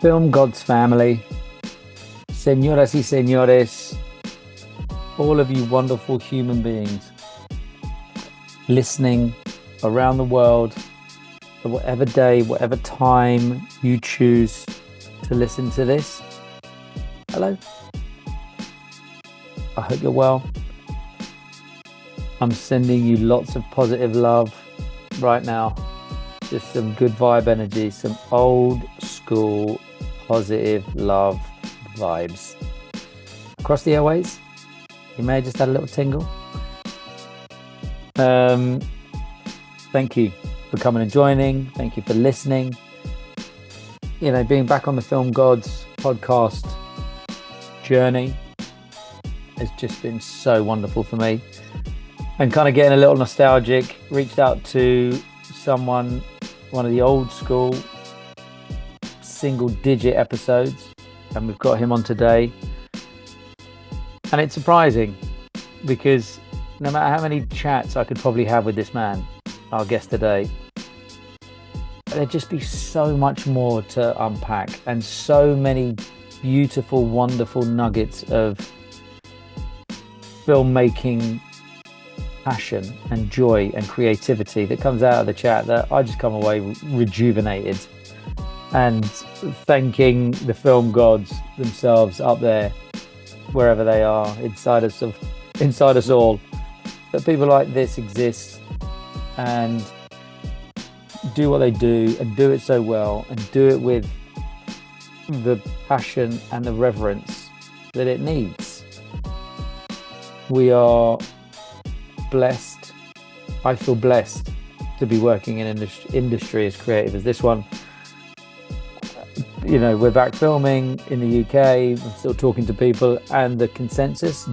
Film Gods family, señoras y señores, all of you wonderful human beings listening around the world, at whatever day, whatever time you choose to listen to this. Hello. I hope you're well. I'm sending you lots of positive love right now. Just some good vibe energy, some old school positive love vibes. Across the airways, you may have just had a little tingle. Thank you for coming and joining. Thank you for listening. You know, being back on the Film Gods podcast journey has just been so wonderful for me. And kind of getting a little nostalgic, reached out to someone, one of the old school single digit episodes, and we've got him on today. And it's surprising because no matter how many chats I could probably have with this man, our guest today, there'd just be so much more to unpack and so many beautiful, wonderful nuggets of filmmaking passion and joy and creativity that comes out of the chat that I just come away rejuvenated and thanking the film gods themselves up there, wherever they are, inside us all, that people like this exist and do what they do and do it so well and do it with the passion and the reverence that it needs. We are blessed. I feel blessed to be working in an industry as creative as this one. You know, we're back filming in the UK. I'm still talking to people, and the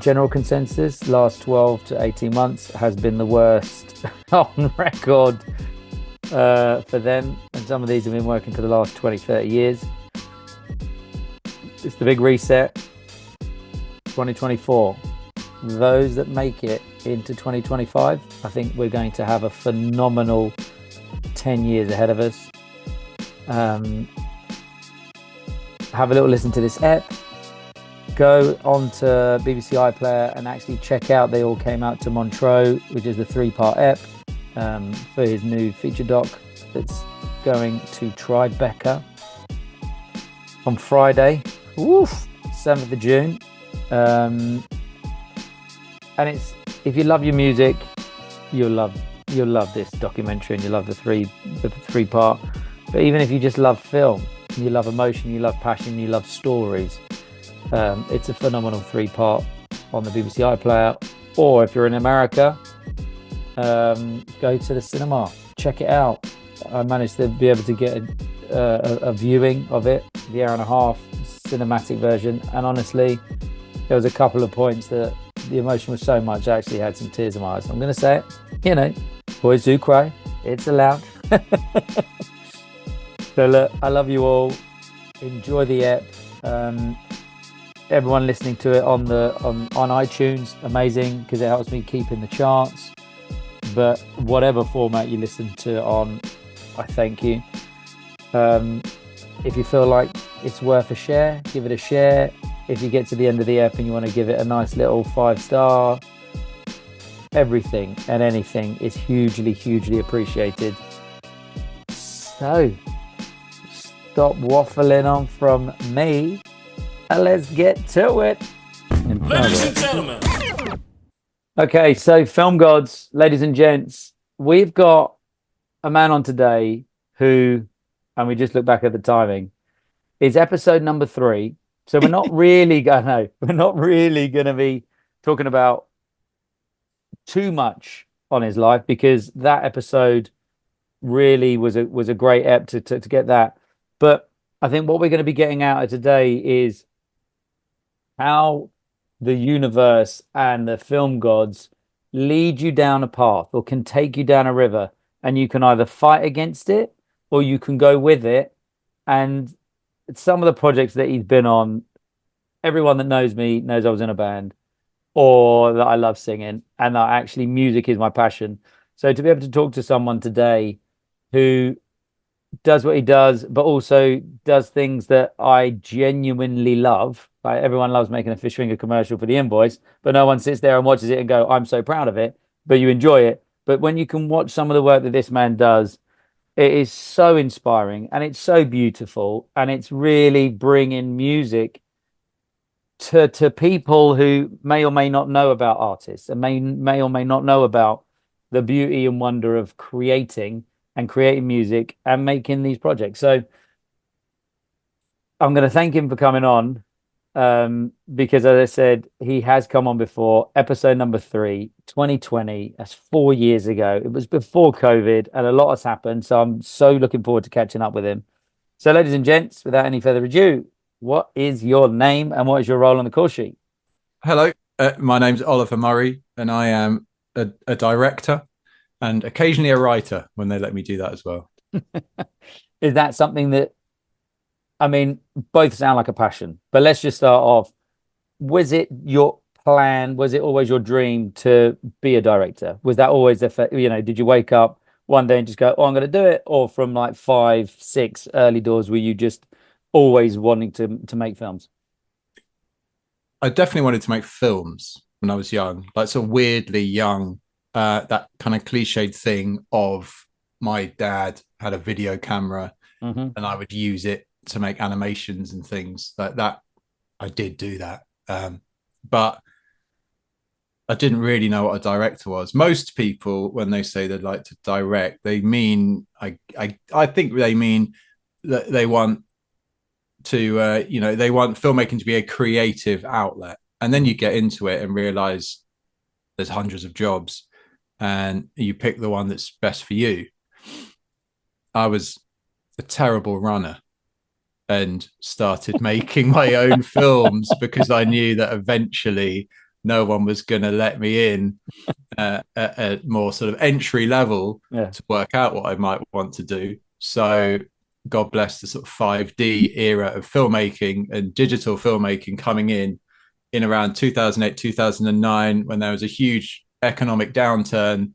general consensus, last 12 to 18 months has been the worst on record for them. And some of these have been working for the last 20, 30 years. It's the big reset, 2024. Those that make it into 2025, I think we're going to have a phenomenal 10 years ahead of us. Have a little listen to this ep. Go on to BBC iPlayer and actually check out They All Came Out to Montreux, which is the 3-part ep for his new feature doc that's going to Tribeca on Friday, 7th of June. And it's, if you love your music, you'll love this documentary, and you love the three part. But even if you just love film, you love emotion, you love passion, you love stories, it's a phenomenal 3-part on the BBC iPlayer. Or if you're in America, go to the cinema, check it out. I managed to be able to get a viewing of it, the hour and a half cinematic version, and honestly, there was a couple of points that the emotion was so much I actually had some tears in my eyes. I'm going to say it, you know, boys do cry, it's allowed. So look, I love you all. Enjoy the ep. Everyone listening to it on iTunes, amazing, because it helps me keep in the charts. But whatever format you listen to it on, I thank you. If you feel like it's worth a share, give it a share. If you get to the end of the ep and you want to give it a nice little 5-star, everything and anything is hugely, hugely appreciated. So, stop waffling on from me and let's get to it. Ladies and gentlemen. Okay, so Film Gods, ladies and gents, we've got a man on today who, and we just look back at the timing, is episode number 3. So we're not really going to be talking about too much on his life, because that episode really was a great ep to get that. But I think what we're going to be getting out of today is how the universe and the film gods lead you down a path or can take you down a river, and you can either fight against it or you can go with it. And some of the projects that he's been on, everyone that knows me knows I was in a band, or that I love singing, and that actually music is my passion. So to be able to talk to someone today who does what he does, but also does things that I genuinely love. Like everyone loves making a fish finger commercial for the invoice, but no one sits there and watches it and go, "I'm so proud of it." But you enjoy it. But when you can watch some of the work that this man does, it is so inspiring and it's so beautiful, and it's really bringing music to people who may or may not know about artists and may or may not know about the beauty and wonder of creating music and making these projects. So I'm going to thank him for coming on, because as I said, he has come on before. Episode number 3, 2020. That's 4 years ago. It was before COVID, and a lot has happened. So I'm so looking forward to catching up with him. So, ladies and gents, without any further ado, what is your name and what is your role on the call sheet? Hello, my name's Oliver Murray, and I am a director and occasionally a writer when they let me do that as well. Is that something that, I mean, both sound like a passion, but let's just start off. Was it your plan? Was it always your dream to be a director? Was that always did you wake up one day and just go, "Oh, I'm going to do it"? Or from like 5, 6 early doors, were you just always wanting to make films? I definitely wanted to make films when I was young, like so weirdly young. That kind of cliched thing of my dad had a video camera Hmm. and I would use it to make animations and things like that. I did do that. But I didn't really know what a director was. Most people, when they say they'd like to direct, they mean I think they mean that they want to they want filmmaking to be a creative outlet, and then you get into it and realize there's hundreds of jobs, and you pick the one that's best for you. I was a terrible runner and started making my own films because I knew that eventually no one was going to let me in at a more sort of entry level Yeah. to work out what I might want to do. So God bless the sort of 5D era of filmmaking and digital filmmaking coming in around 2008, 2009, when there was a huge economic downturn,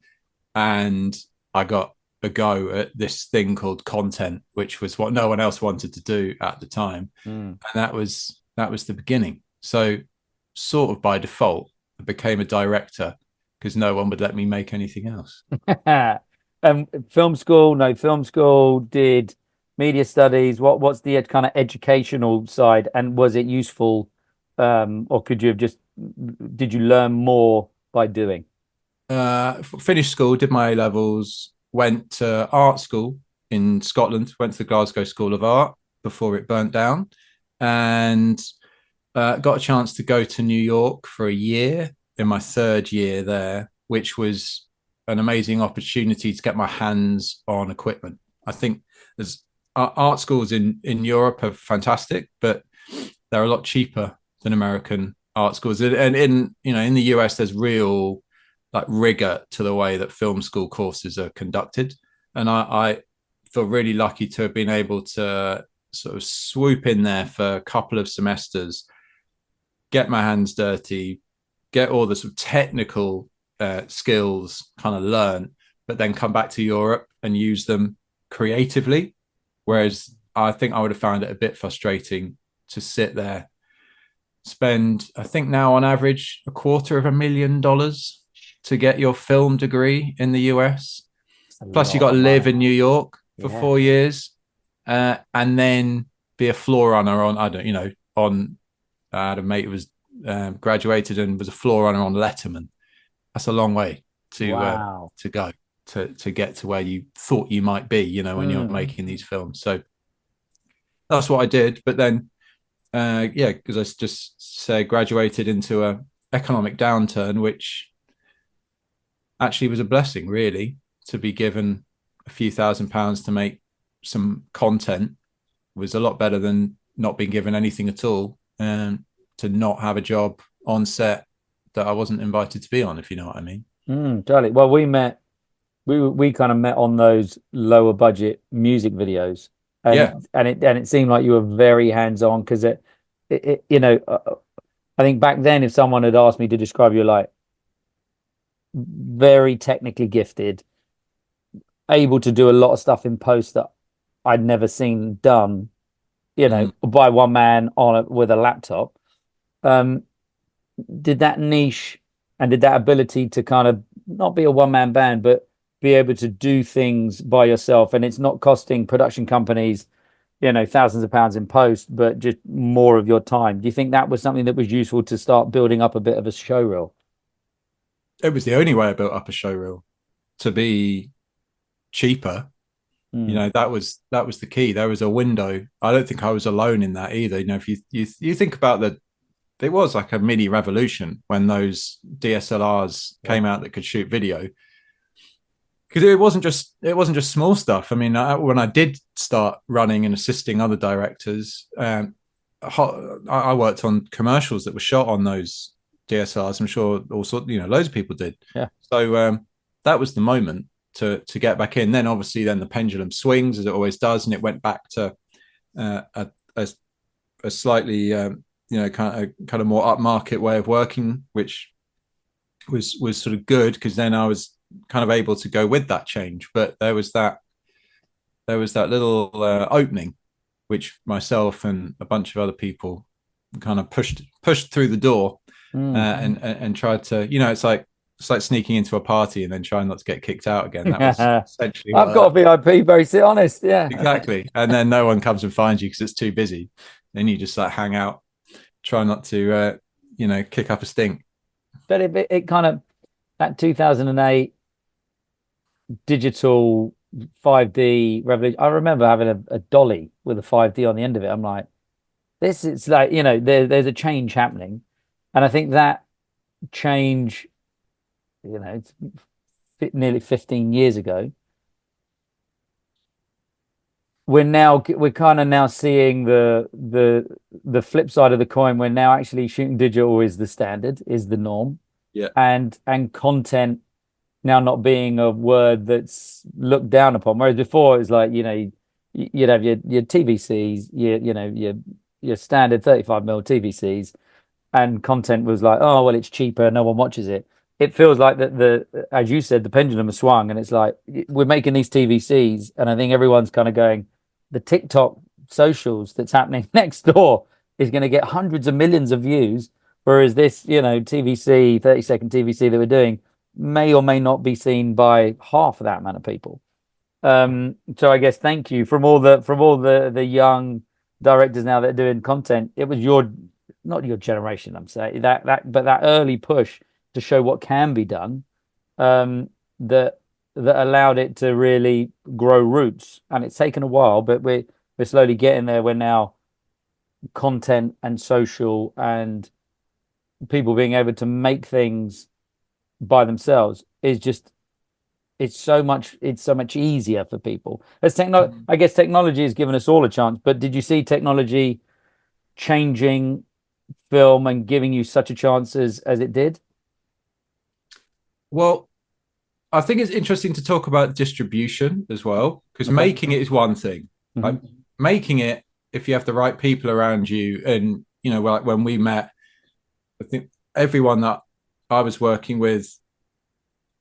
and I got a go at this thing called content, which was what no one else wanted to do at the time. Mm. And that was the beginning. So sort of by default, I became a director because no one would let me make anything else. Film school, no film school, did media studies. What's the kind of educational side, and was it useful, or could you have just did you learn more by doing? Finished school, did my A levels, went to art school in Scotland, went to the Glasgow School of Art before it burnt down, and got a chance to go to New York for a year in my third year there, which was an amazing opportunity to get my hands on equipment. I think there's art schools in Europe are fantastic, but they're a lot cheaper than American art schools. And in the US, there's real like rigor to the way that film school courses are conducted. And I feel really lucky to have been able to sort of swoop in there for a couple of semesters, get my hands dirty, get all the sort of technical skills kind of learn, but then come back to Europe and use them creatively. Whereas I think I would have found it a bit frustrating to sit there, spend, I think now on average, $250,000 to get your film degree in the US. It's a Plus, you lot got to of live money. in New York for Yeah. 4 years, and then be a floor runner on, I don't, on, I had a mate who was graduated and was a floor runner on Letterman. That's a long way Wow. to go to get to where you thought you might be, when you're Mm. making these films. So that's what I did. But then, yeah, because I just say graduated into a economic downturn, which actually was a blessing, really, to be given a few £1,000s to make some content was a lot better than not being given anything at all, and to not have a job on set that I wasn't invited to be on, if you know what I mean. Totally. Well, we kind of met on those lower budget music videos, and Yeah. it seemed like you were very hands on because I think back then if someone had asked me to describe you like very technically gifted, able to do a lot of stuff in post that I'd never seen done, you know, Mm. by one man on with a laptop. Um, did that niche and did that ability to kind of not be a one man band, but be able to do things by yourself, and it's not costing production companies, you know, thousands of pounds in post, but just more of your time. Do you think that was something that was useful to start building up a bit of a show reel? It was the only way I built up a show reel, to be cheaper. You Mm, know, that was the key. There was a window. I don't think I was alone in that either. You know, if you think about it was like a mini revolution when those DSLRs yeah. came out that could shoot video, because it wasn't just small stuff. I mean, when I did start running and assisting other directors, I worked on commercials that were shot on those DSLRs. I'm sure also, loads of people did. Yeah. So that was the moment to get back in. Then obviously, then the pendulum swings as it always does, and it went back to a slightly kind of more upmarket way of working, which was sort of good, because then I was kind of able to go with that change. But there was that little opening, which myself and a bunch of other people kind of pushed through the door, Mm. and tried to, it's like sneaking into a party and then trying not to get kicked out again. That was essentially I've what got a that. VIP, very honest. Yeah. Exactly. And then no one comes and finds you because it's too busy. Then you just like hang out, try not to kick up a stink. But it kind of, that 2008 digital 5D revolution. I remember having a dolly with a 5D on the end of it. I'm like, this is like, you know, there's a change happening. And I think that change, you know, it's nearly 15 years ago. We're kind of now seeing the flip side of the coin, where now actually shooting digital is the standard, is the norm, Yeah. and content now not being a word that's looked down upon. Whereas before it was like, you know, you'd have your TVCs, your standard 35mm TVCs, and content was like, oh well, it's cheaper, no one watches it. It feels like that as you said, the pendulum has swung, and it's like we're making these TVCs, and I think everyone's kind of going, the TikTok socials that's happening next door is going to get hundreds of millions of views, whereas this, you know, TVC 30-second TVC that we're doing may or may not be seen by half of that amount of people. So I guess thank you from all the young directors now that are doing content. It was your, not your generation, I'm saying but that early push to show what can be done, that allowed it to really grow roots. And it's taken a while, but we're slowly getting there. Where now content and social and people being able to make things by themselves is just, it's so much easier for people. I guess technology has given us all a chance, but did you see technology changing film and giving you such a chance as it did? Well, I think it's interesting to talk about distribution as well, because Okay. making it is one thing. Like Hmm. making it, if you have the right people around you, and like when we met, I think everyone that I was working with,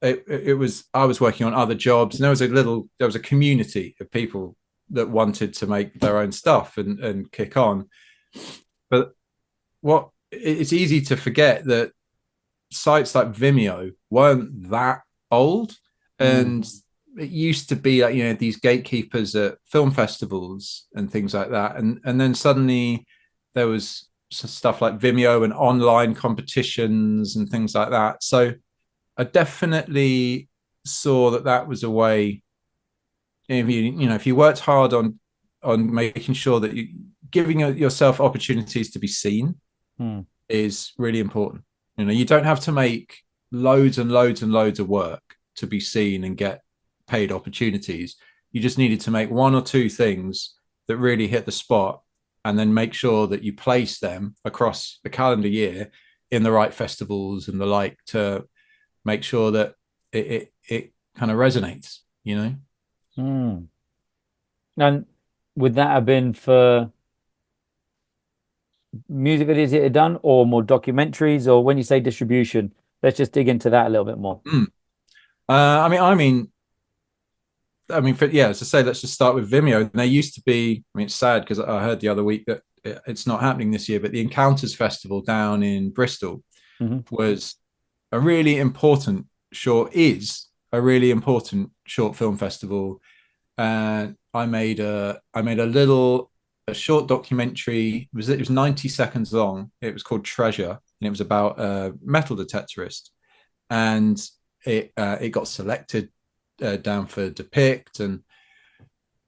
it was, I was working on other jobs, and there was a community of people that wanted to make their own stuff and kick on. But it's easy to forget that sites like Vimeo weren't that old, Mm. and it used to be like, these gatekeepers at film festivals and things like that, and then suddenly there was stuff like Vimeo and online competitions and things like that. So I definitely saw that was a way. If you worked hard on making sure that you giving yourself opportunities to be seen Mm. is really important. You don't have to make loads and loads and loads of work to be seen and get paid opportunities. You just needed to make one or two things that really hit the spot, and then make sure that you place them across a calendar year in the right festivals and the like, to make sure that it kind of resonates. Mm. And would that have been for music videos that had done, or more documentaries? Or when you say distribution, let's just dig into that a little bit more. Mm. I mean, I mean, as I say, let's just start with Vimeo. And they used to be, I mean, it's sad because I heard the other week that it's not happening this year, but the Encounters Festival down in Bristol was a really important is a really important short film festival. And I made a short documentary. It was 90 seconds long. It was called Treasure, and it was about a metal detectorist. And it got selected down for Depict, and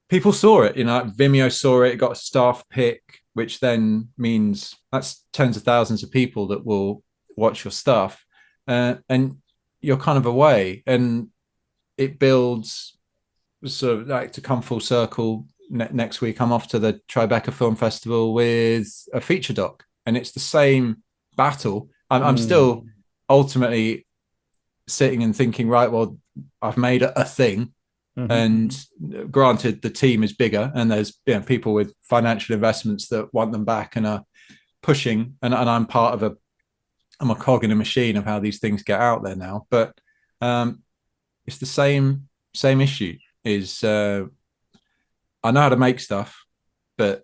people saw it. Vimeo saw it. It got a staff pick, which then means that's tens of thousands of people that will watch your stuff, and you're kind of away, and it builds sort of like to come full circle. Next week, I'm off to the Tribeca Film Festival with a feature doc, and it's the same battle. I'm still ultimately sitting and thinking, right, well, I've made a thing. And granted, the team is bigger, and there's people with financial investments that want them back and are pushing. And I'm part of I'm a cog in a machine of how these things get out there now. But it's the same issue. Is I know how to make stuff, but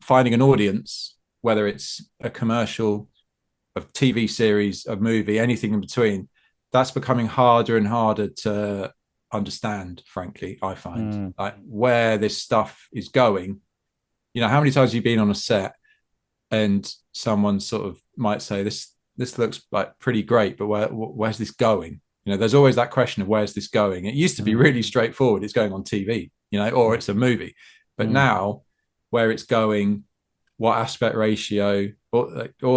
finding an audience, whether it's a commercial, a TV series, a movie, anything in between, that's becoming harder and harder to understand, frankly. I find like where this stuff is going. How many times have you been on a set and someone sort of might say this looks like pretty great, but where's this going? There's always that question of where's this going. It used to be really straightforward. It's going on TV, or it's a movie. But now where it's going, what aspect ratio, all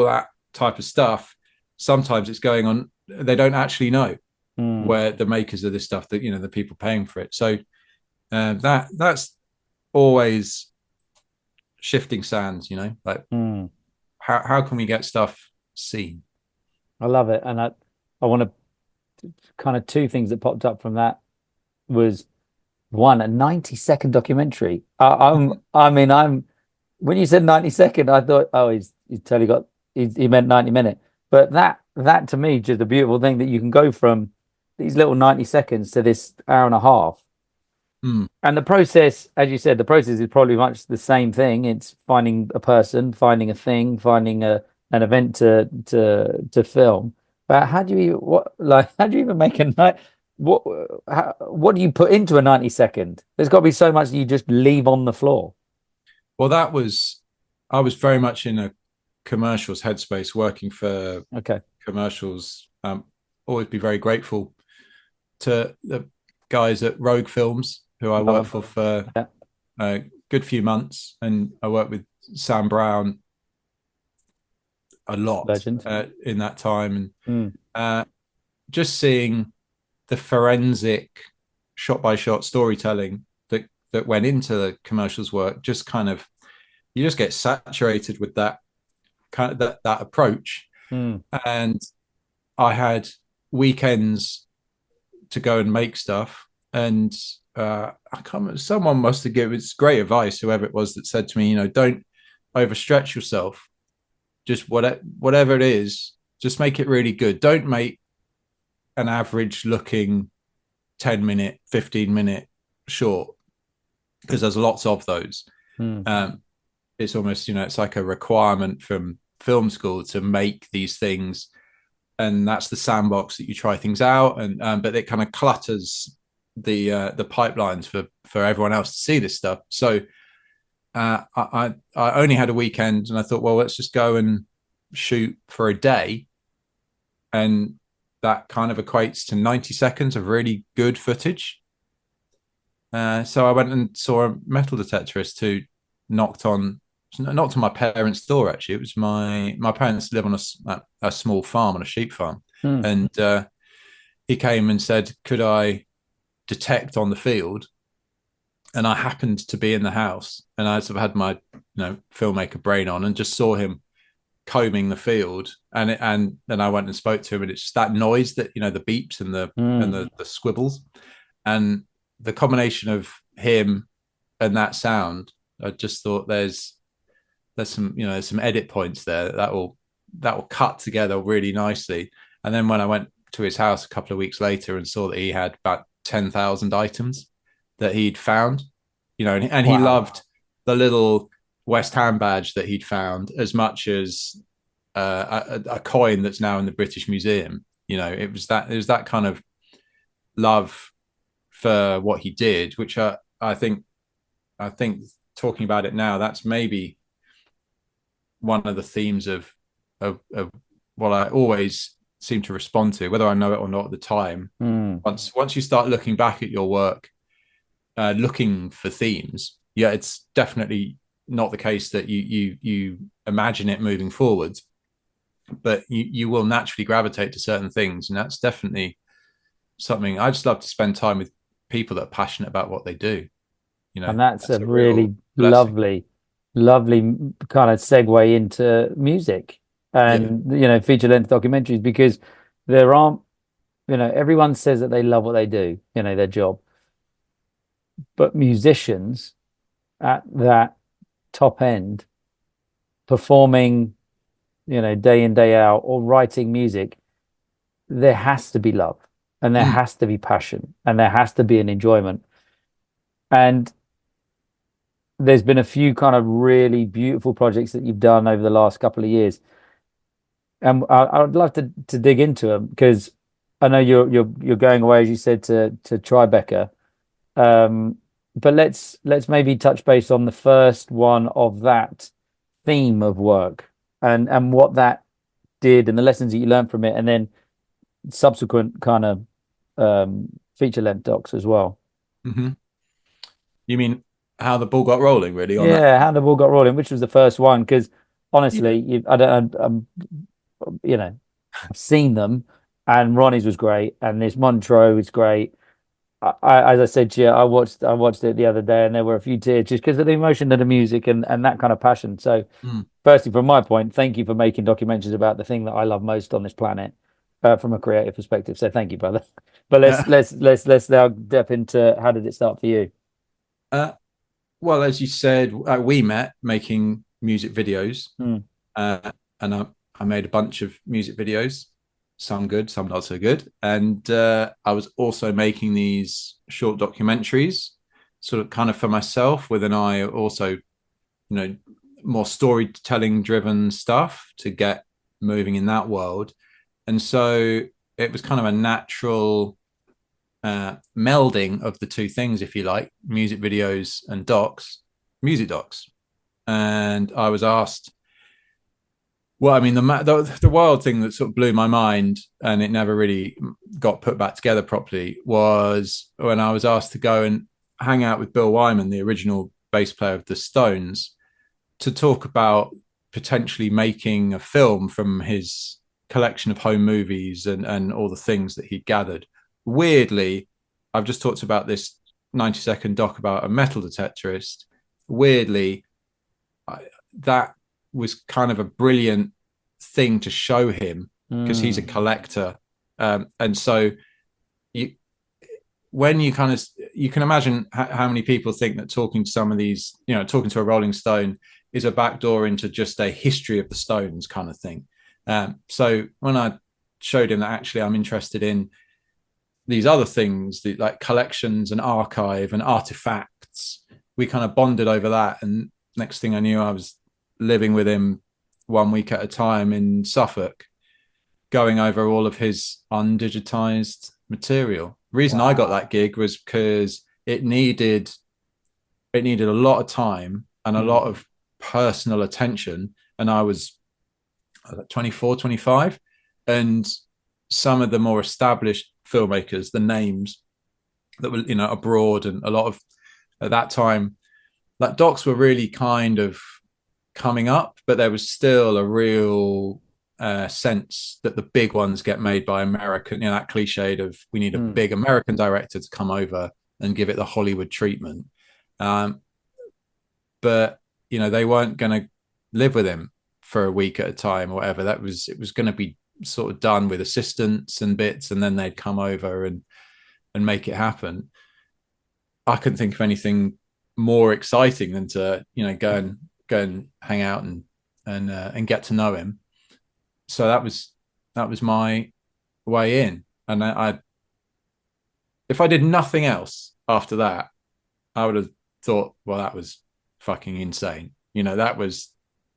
that type of stuff, sometimes it's going on, they don't actually know where the makers of this stuff, that the people paying for it. So that's always shifting sands, like how can we get stuff seen? I love it. And I want to kind of two things that popped up from that was one, a 90-second documentary. I'm when you said 90-second, I thought, oh, he's totally got he meant 90-minute. But that to me, just a beautiful thing that you can go from these little 90 seconds to this hour and a half. And the process, as you said, the process is probably much the same thing. It's finding a person, finding a thing, finding an event to film. But how do you even make a night? What do you put into a 90-second? There's got to be so much that you just leave on the floor. Well, I was very much in a commercials headspace, working for commercials. Always be very grateful to the guys at Rogue Films, who I worked for a good few months, and I worked with Sam Brown a lot in that time, and just seeing the forensic shot-by-shot storytelling that went into the commercials work, just kind of, you just get saturated with that kind of that approach. And I had weekends to go and make stuff, and I can't remember, someone must have given, it's great advice, whoever it was, that said to me, don't overstretch yourself. Just whatever it is, just make it really good. Don't make an average looking 10-minute, 15-minute short, because there's lots of those. It's almost, it's like a requirement from film school to make these things, and that's the sandbox that you try things out, and but it kind of clutters the pipelines for everyone else to see this stuff. So I only had a weekend, and I thought, well, let's just go and shoot for a day, and that kind of equates to 90 seconds of really good footage. So I went and saw a metal detectorist who knocked on my parents' door. Actually, it was my parents live on a small farm, on a sheep farm, and he came and said, could I detect on the field? And I happened to be in the house, and I sort of had my filmmaker brain on, and just saw him combing the field, and then I went and spoke to him, and it's just that noise, that the beeps and the squibbles, and the combination of him and that sound. I just thought there's some edit points there that will cut together really nicely. And then when I went to his house a couple of weeks later and saw that he had about 10,000 items, that he'd found, and he Wow. loved the little West Ham badge that he'd found as much as a coin that's now in the British Museum. It was that kind of love for what he did, which I think talking about it now, that's maybe one of the themes of what I always seem to respond to, whether I know it or not at the time. Mm. Once you start looking back at your work, looking for themes, yeah, it's definitely not the case that you imagine it moving forwards, but you will naturally gravitate to certain things, and that's definitely something I just love to spend time with people that are passionate about what they do. And that's a That's a real really blessing. lovely, lovely kind of segue into music Yeah. and, feature length documentaries because there aren't, everyone says that they love what they do, their job, but musicians at that top end performing, day in, day out or writing music, there has to be love and there Mm. has to be passion and there has to be an enjoyment. And there's been a few kind of really beautiful projects that you've done over the last couple of years. And I'd love to dig into them because I know you're going away, as you said, to Tribeca. Um, but let's maybe touch base on the first one of that theme of work and what that did and the lessons that you learned from it, and then subsequent kind of feature length docs as well. Hmm. You mean how the ball got rolling, really, on that? Yeah, how the ball got rolling, which was the first one, because Yeah. honestly, I don't, I've seen them, and Ronnie's was great, and this Montreux is great. As I said to you, I watched it the other day, and there were a few tears just because of the emotion of the music and that kind of passion. So, Mm. firstly, from my point, thank you for making documentaries about the thing that I love most on this planet, from a creative perspective. So, thank you, brother. But let's Yeah. let's let's let's now dip into how did it start for you? Uh, well, as you said, we met making music videos, Hmm. uh, and I made a bunch of music videos, some good, some not so good. And I was also making these short documentaries, sort of kind of for myself, with an eye also, more storytelling driven stuff to get moving in that world. And so it was kind of a natural melding of the two things, if you like, music videos and docs, music docs. And I was asked, well, I mean, the wild thing that sort of blew my mind, and it never really got put back together properly, was when I was asked to go and hang out with Bill Wyman, the original bass player of the Stones, to talk about potentially making a film from his collection of home movies and all the things that he'd gathered. Weirdly, I've just talked about this 90-second doc about a metal detectorist. Weirdly, that was kind of a brilliant thing to show him because he's a Hmm. collector. And so you, when you can imagine how many people think that talking to some of these, talking to a Rolling Stone is a backdoor into just a history of the Stones kind of thing. So when I showed him that actually I'm interested in these other things, like collections and archive and artifacts, we kind of bonded over that. And next thing I knew, I was living with him 1 week at a time in Suffolk, going over all of his undigitized material. The reason I got that Wow. gig was because it needed a lot of time and a Hmm. lot of personal attention. And I was 24, 25. And some of the more established filmmakers, the names that were, abroad, and a lot of, at that time, like docs were really kind of coming up, but there was still a real sense that the big ones get made by American, that cliched of we need a Hmm. big American director to come over and give it the Hollywood treatment. Um, but they weren't going to live with him for a week at a time or whatever. It was going to be sort of done with assistants and bits, and then they'd come over and make it happen. I couldn't think of anything more exciting than to go and hang out and get to know him. So that was my way in, and I if I did nothing else after that, I would have thought, well, that was fucking insane. That was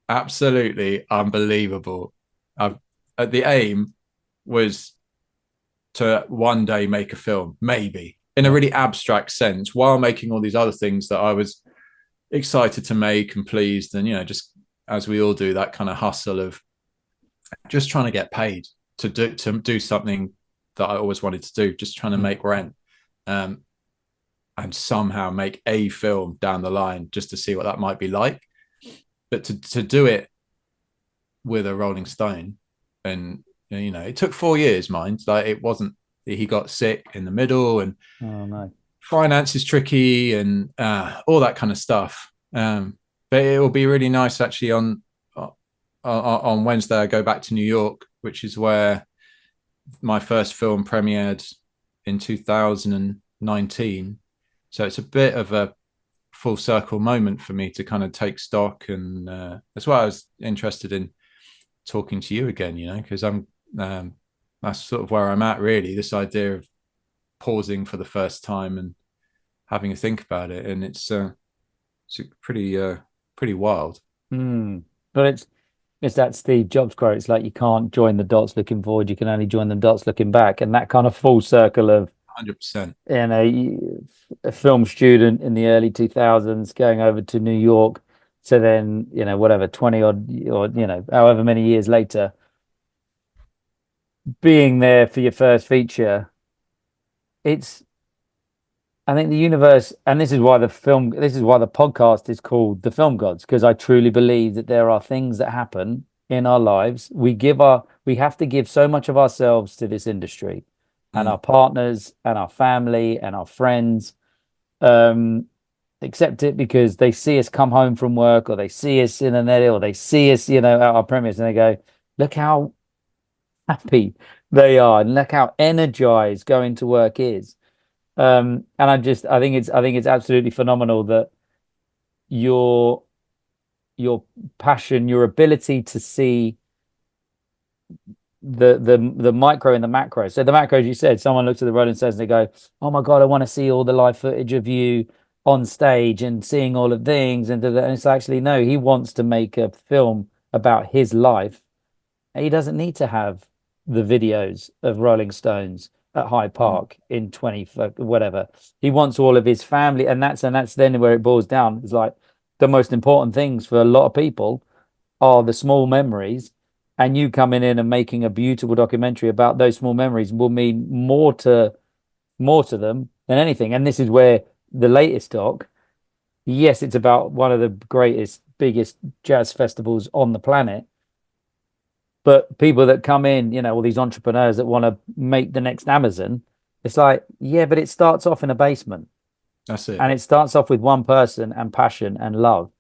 absolutely unbelievable. The aim was to one day make a film, maybe in a Yeah. really abstract sense, while making all these other things that I was excited to make and pleased. And, just as we all do, that kind of hustle of just trying to get paid to do something that I always wanted to do, just trying to make rent. Um, and somehow make a film down the line just to see what that might be like. But to do it with a Rolling Stone, and it took 4 years, mind. Like, it wasn't, he got sick in the middle, and Oh no. finance is tricky, and all that kind of stuff. But it will be really nice actually on Wednesday. I go back to New York, which is where my first film premiered in 2019. So it's a bit of a full circle moment for me to kind of take stock, and that's why I was interested in talking to you again, because that's sort of where I'm at, really. This idea of pausing for the first time and having a think about it, and it's pretty wild. But it's that Steve Jobs quote. It's like you can't join the dots looking forward, you can only join the dots looking back. And that kind of full circle of, 100%. a film student in the early 2000s going over to New York to then, whatever, 20 odd, or, however many years later, being there for your first feature. It's, I think the universe, and this is why the podcast is called The Film Gods, because I truly believe that there are things that happen in our lives. We have to give so much of ourselves to this industry and our partners and our family and our friends, um, accept it because they see us come home from work, or they see us in an edit, or they see us, at our premieres, and they go, look how happy they are, and look how energized going to work is. And I think it's absolutely phenomenal that your your passion, your ability to see the micro and the macro. So the macro, as you said, someone looks at the Rolling Stones and they go, "Oh my God, I want to see all the live footage of you on stage and seeing all of things." And it's actually, no, he wants to make a film about his life. And he doesn't need to have the videos of Rolling Stones at Hyde Park in 20 whatever. He wants all of his family, and that's then where it boils down. It's like the most important things for a lot of people are the small memories, and you coming in and making a beautiful documentary about those small memories will mean more to them than anything. And this is where the latest doc, yes, it's about one of the greatest, biggest jazz festivals on the planet, but people that come in, all these entrepreneurs that want to make the next Amazon, it's like, yeah, but it starts off in a basement, That's it. and it starts off with one person and passion and love.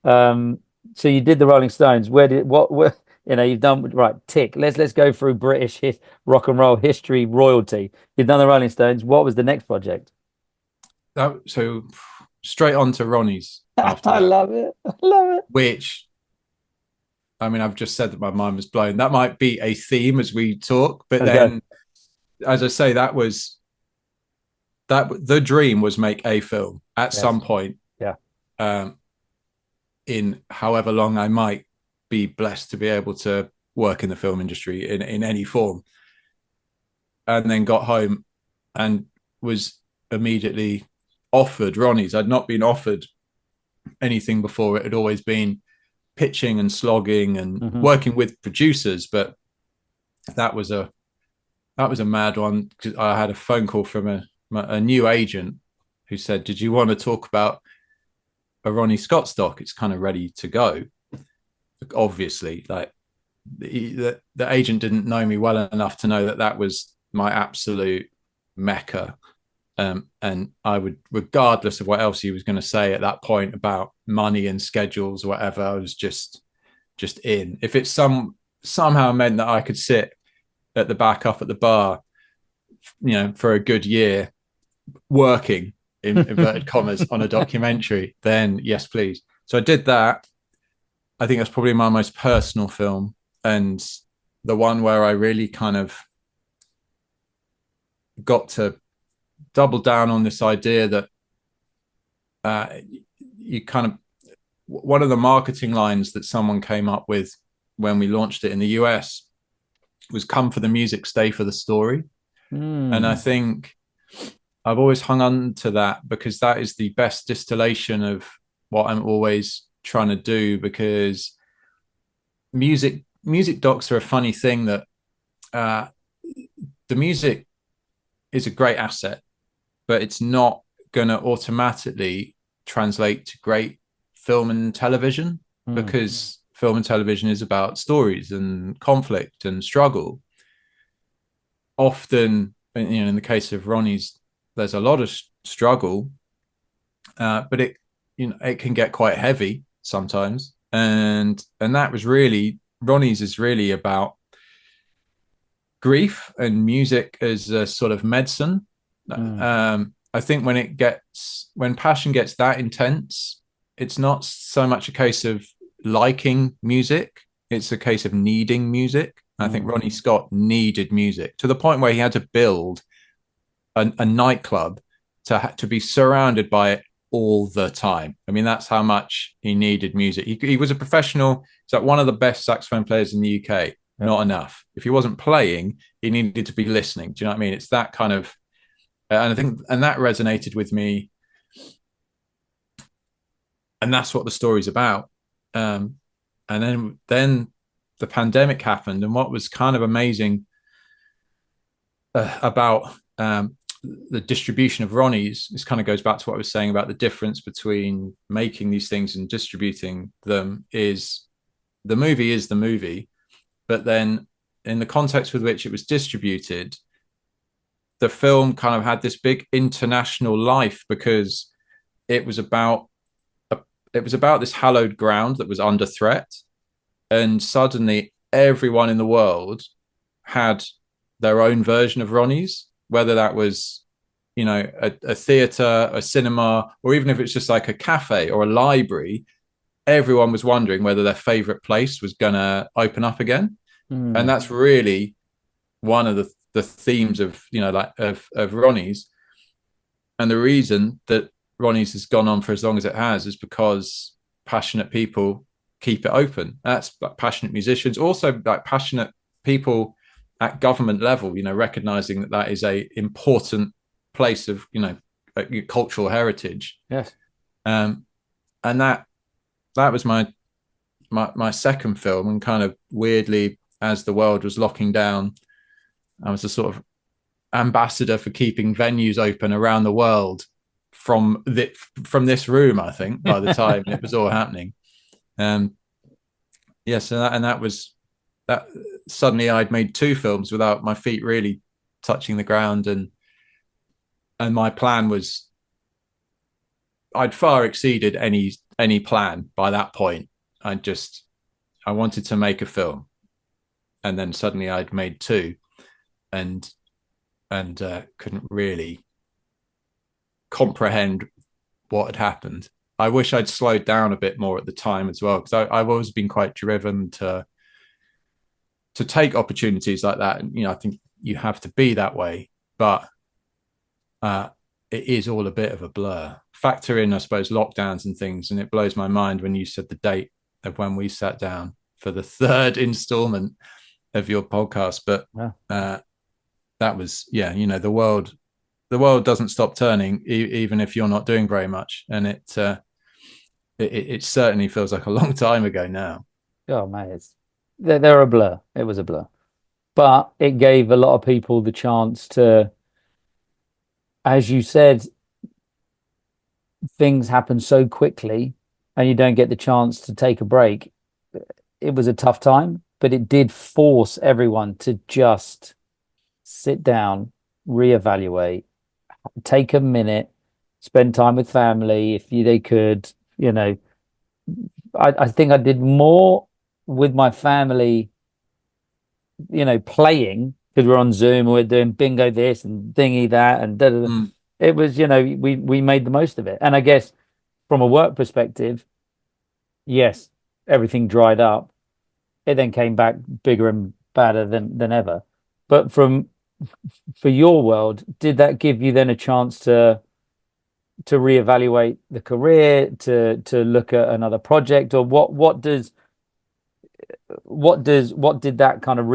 Um, so you did the Rolling Stones. You've done right. Tick. Let's go through rock and roll history, royalty. You've done the Rolling Stones. What was the next project? So straight on to Ronnie's after I that, love it. I love it. which, I mean, I've just said that my mind was blown. That might be a theme as we talk, but Okay. then, as I say, that the dream was make a film at Yes. some point, Yeah. um, in however long I might be blessed to be able to work in the film industry in any form. And then got home and was immediately offered Ronnie's. I'd not been offered anything before. It had always been pitching and slogging and working with producers, but that was a mad one, because I had a phone call from a new agent who said, "Did you want to talk about a Ronnie Scott stock? It's kind of ready to go." Obviously, like the agent didn't know me well enough to know that that was my absolute mecca. And I would, regardless of what else he was going to say at that point about money and schedules or whatever, I was just in. If it somehow meant that I could sit at the back up at the bar, for a good year, working in inverted commas on a documentary, then yes, please. So I did that. I think that's probably my most personal film, and the one where I really kind of got to double down on this idea that uh, you kind of, one of the marketing lines that someone came up with when we launched it in the US was "Come for the music, stay for the story." And I think I've always hung on to that because that is the best distillation of what I'm always trying to do. Because music docs are a funny thing that uh, the music is a great asset, but it's not going to automatically translate to great film and television, because film and television is about stories and conflict and struggle. Often, in the case of Ronnie's, there's a lot of struggle, but it can get quite heavy sometimes, and that was really, Ronnie's is really about grief and music as a sort of medicine. I think when passion gets that intense, it's not so much a case of liking music, it's a case of needing music. I think Ronnie Scott needed music to the point where he had to build a nightclub to be surrounded by it all the time. I mean, that's how much he needed music. He was a professional. He's like one of the best saxophone players in the UK. Yep. Not enough. If he wasn't playing, he needed to be listening. Do you know what I mean? It's that kind of, and I think, and that resonated with me. And that's what the story's about. And then the pandemic happened, and what was kind of amazing about the distribution of Ronnie's, this kind of goes back to what I was saying about the difference between making these things and distributing them, is the movie, but then in the context with which it was distributed, the film kind of had this big international life, because it was about this hallowed ground that was under threat, and suddenly everyone in the world had their own version of Ronnie's, whether that was, a theater, a cinema, or even if it's just like a cafe or a library. Everyone was wondering whether their favorite place was going to open up again. And that's really one of the themes of, of Ronnie's. And the reason that Ronnie's has gone on for as long as it has is because passionate people keep it open. That's like passionate musicians, also like passionate people at government level, recognizing that is a important place of, cultural heritage. Yes. And that was my second film. And kind of weirdly, as the world was locking down, I was a sort of ambassador for keeping venues open around the world from this room, I think, by the time it was all happening. That was that. Suddenly I'd made two films without my feet really touching the ground, and my plan was, I'd far exceeded any plan by that point. I wanted to make a film, and then suddenly I'd made two, and couldn't really comprehend what had happened. I wish I'd slowed down a bit more at the time as well, because I've always been quite driven to take opportunities like that. And, I think you have to be that way, but it is all a bit of a blur. Factor in, I suppose, lockdowns and things, and it blows my mind when you said the date of when we sat down for the third installment of your podcast. But that was, the world doesn't stop turning, even if you're not doing very much, and it certainly feels like a long time ago now. Oh man, they're a blur. It was a blur, but it gave a lot of people the chance to, as you said, things happen so quickly and you don't get the chance to take a break. It was a tough time, but it did force everyone to just sit down, reevaluate, take a minute, spend time with family if they could. I think I did more with my family, playing, because we're on Zoom, we're doing bingo this and thingy that, and da, da, da. It was, we made the most of it. And I guess from a work perspective, yes, everything dried up. It then came back bigger and badder than ever. But for your world, did that give you then a chance to to reevaluate the career, to look at another project, or what did that kind of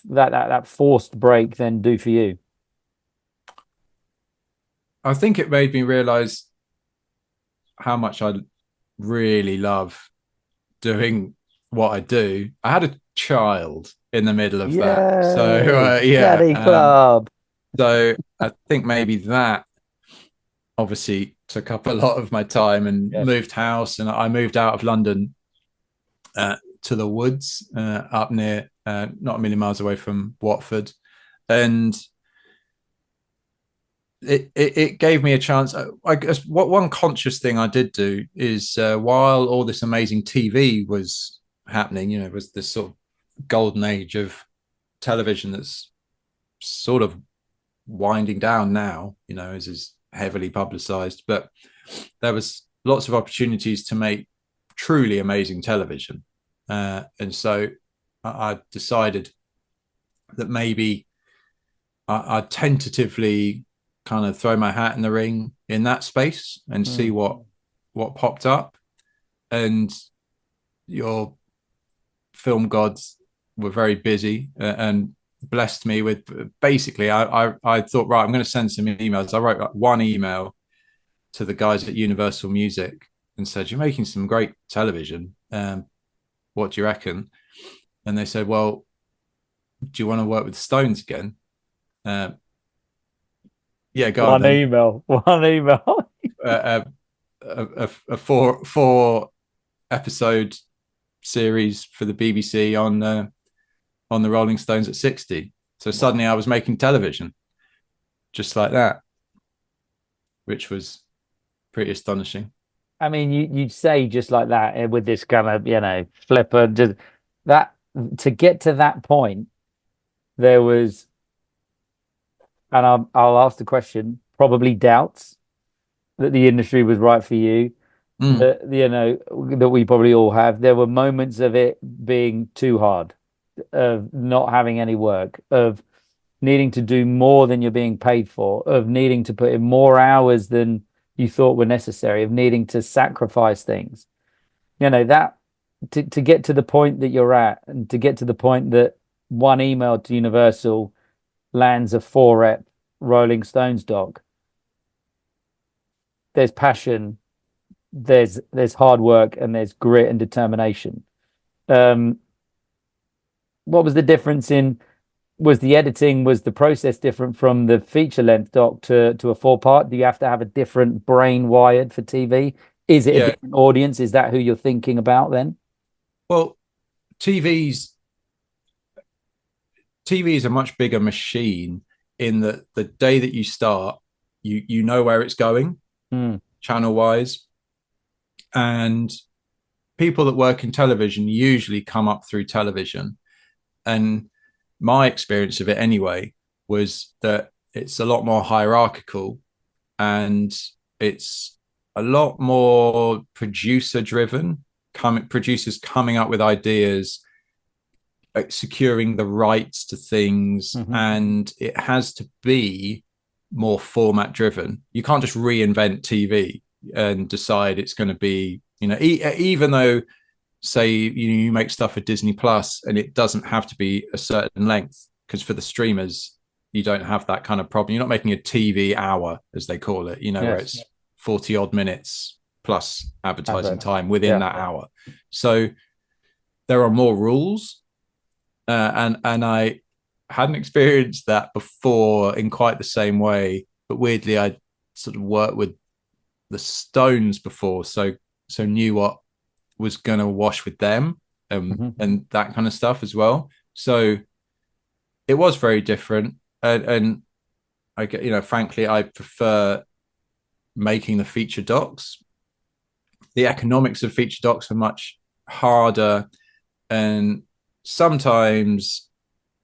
that forced break then do for you? I think it made me realize how much I really love doing what I do. I had a child in the middle of that. So Yay, yeah. Daddy Club. So I think maybe that obviously took up a lot of my time and Yes. moved house. And I moved out of London to the woods up near, not a million miles away from Watford. And it gave me a chance. I guess what one conscious thing I did do is while all this amazing TV was happening, you know, was this sort of golden age of television that's sort of winding down now, you know, as is heavily publicized, but there was lots of opportunities to make truly amazing television. And so I decided that maybe I'd tentatively kind of throw my hat in the ring in that space and see what popped up. And your film gods were very busy and blessed me with basically I thought, right, I'm going to send some emails. I wrote one email to the guys at Universal Music and said, you're making some great television, what do you reckon? And they said, well, do you want to work with the Stones again? Yeah, go on One then. email, one email. A four episode series for the BBC on the Rolling Stones at 60. So suddenly I was making television just like that, which was pretty astonishing. I mean, you'd say just like that with this kind of, flipper, just that to get to that point, there was, and I'll ask the question, probably doubts that the industry was right for you, Mm. that, that we probably all have. There were moments of it being too hard, of not having any work, of needing to do more than you're being paid for, of needing to put in more hours than you thought were necessary, of needing to sacrifice things. That to get to the point that you're at, and to get to the point that one email to Universal lands a 4 rep Rolling Stones doc. There's passion, there's hard work, and there's grit and determination. Um, what was the difference in was the editing, was the process different from the feature length doc to a 4 part? Do you have to have a different brain wired for TV? Is it a Yeah. different audience? Is that who you're thinking about then? Well, TV's TV is a much bigger machine in that the day that you start, you know where it's going, channel wise, and people that work in television usually come up through television. And my experience of it anyway was that it's a lot more hierarchical and it's a lot more producer driven, producers coming up with ideas, securing the rights to things, and it has to be more format driven. You can't just reinvent TV and decide it's going to be, even though say you make stuff for Disney Plus and it doesn't have to be a certain length, because for the streamers you don't have that kind of problem. You're not making a TV hour, as they call it, where it's 40 odd minutes plus advertising time within that hour. So there are more rules, and I hadn't experienced that before in quite the same way. But weirdly, I sort of worked with the Stones before, so knew what was going to wash with them, and that kind of stuff as well. So it was very different, and I get, frankly, I prefer making the feature docs. The economics of feature docs are much harder, and sometimes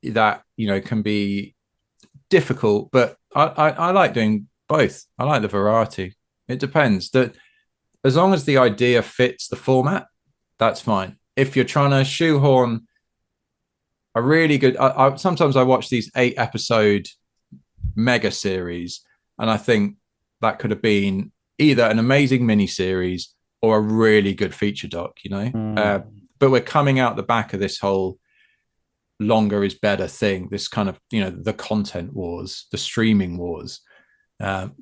that can be difficult. But I like doing both. I like the variety. It depends. That as long as the idea fits the format, that's fine. If you're trying to shoehorn a really good, sometimes I watch these 8 episode mega series, and I think that could have been either an amazing mini series or a really good feature doc, you know. But we're coming out the back of this whole longer is better thing, this kind of, you know, the content wars, the streaming wars,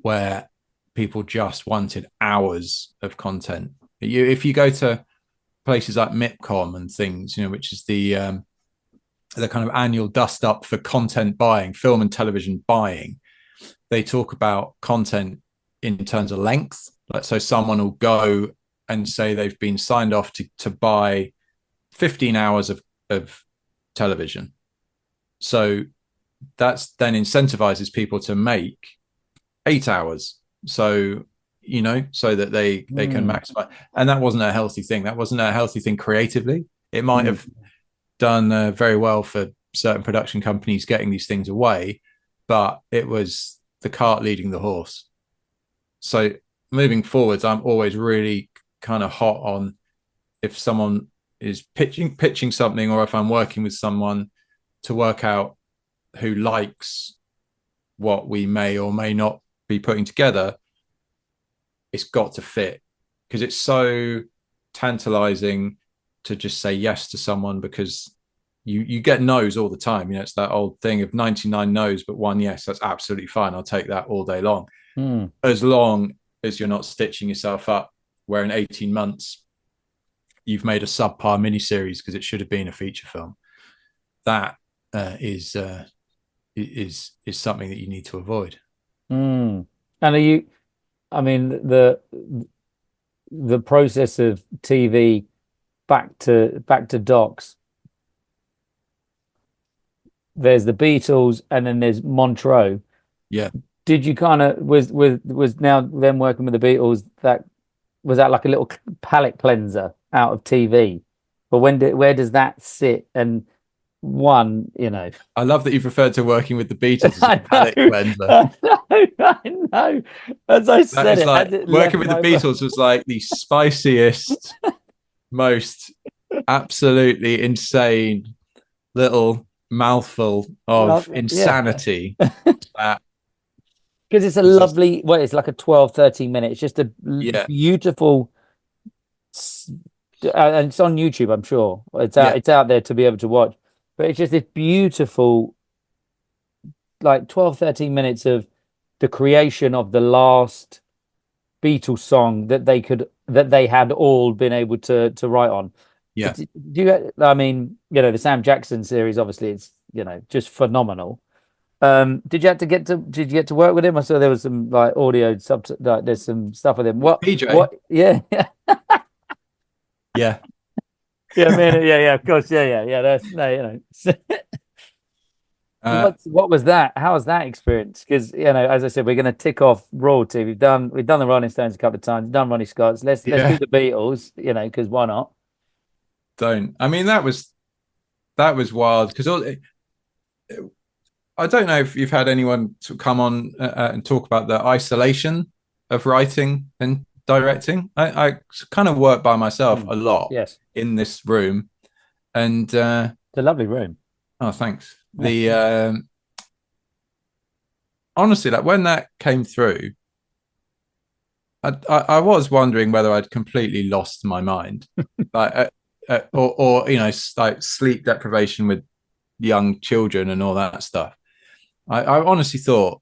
where people just wanted hours of content. If you go to places like MIPCOM and things, you know, which is the kind of annual dust up for content buying, film and television buying, they talk about content in terms of length. Like, so someone will go and say they've been signed off to buy 15 hours of television. So that's then incentivizes people to make 8 hours. So, you know, so that they can maximize. And that wasn't a healthy thing. That wasn't a healthy thing creatively. It might have done very well for certain production companies getting these things away, but it was the cart leading the horse. So moving forwards, I'm always really kind of hot on if someone is pitching something, or if I'm working with someone to work out who likes what we may or may not be putting together, it's got to fit, because it's so tantalizing to just say yes to someone, because you get no's all the time. You know, it's that old thing of 99 no's but one yes. That's absolutely fine. I'll take that all day long. As long as you're not stitching yourself up where in 18 months you've made a subpar miniseries because it should have been a feature film. That is something that you need to avoid. And are you, I mean, the process of TV back to docs, there's the Beatles and then there's Montreux. Yeah. Did you kind of was now them working with the Beatles, that was that like a little palate cleanser out of TV? But where does that sit? And one, you know, I love that you've referred to working with the Beatles as a palate cleanser. I know. As I said, it, like, working with the Beatles was like the spiciest, most absolutely insane little mouthful of insanity. Because it's a lovely, well, it's like a 12, 13 minutes. It's just a beautiful, and it's on YouTube, I'm sure. It's out there to be able to watch. But it's just this beautiful, like 12, 13 minutes of the creation of the last Beatles song that they had all been able to write on. Yeah. I mean, you know, the Sam Jackson series, obviously, it's, you know, just phenomenal. Did you get to work with him? I saw there was some like audio like there's some stuff with him. PJ? What? Yeah. Yeah. Yeah, man. Yeah. Of course. Yeah. That's no, you know. What was that? How was that experience? Because, you know, as I said, we're going to tick off royalty. We've done the Rolling Stones a couple of times. We've done Ronnie Scott's. Let's do the Beatles. You know, because why not? I mean, that was wild, because I don't know if you've had anyone to come on and talk about the isolation of writing and directing. I kind of work by myself a lot in this room, and it's a lovely room. Oh, thanks. Honestly, like when that came through, I was wondering whether I'd completely lost my mind, like or you know, like sleep deprivation with young children and all that stuff. I honestly thought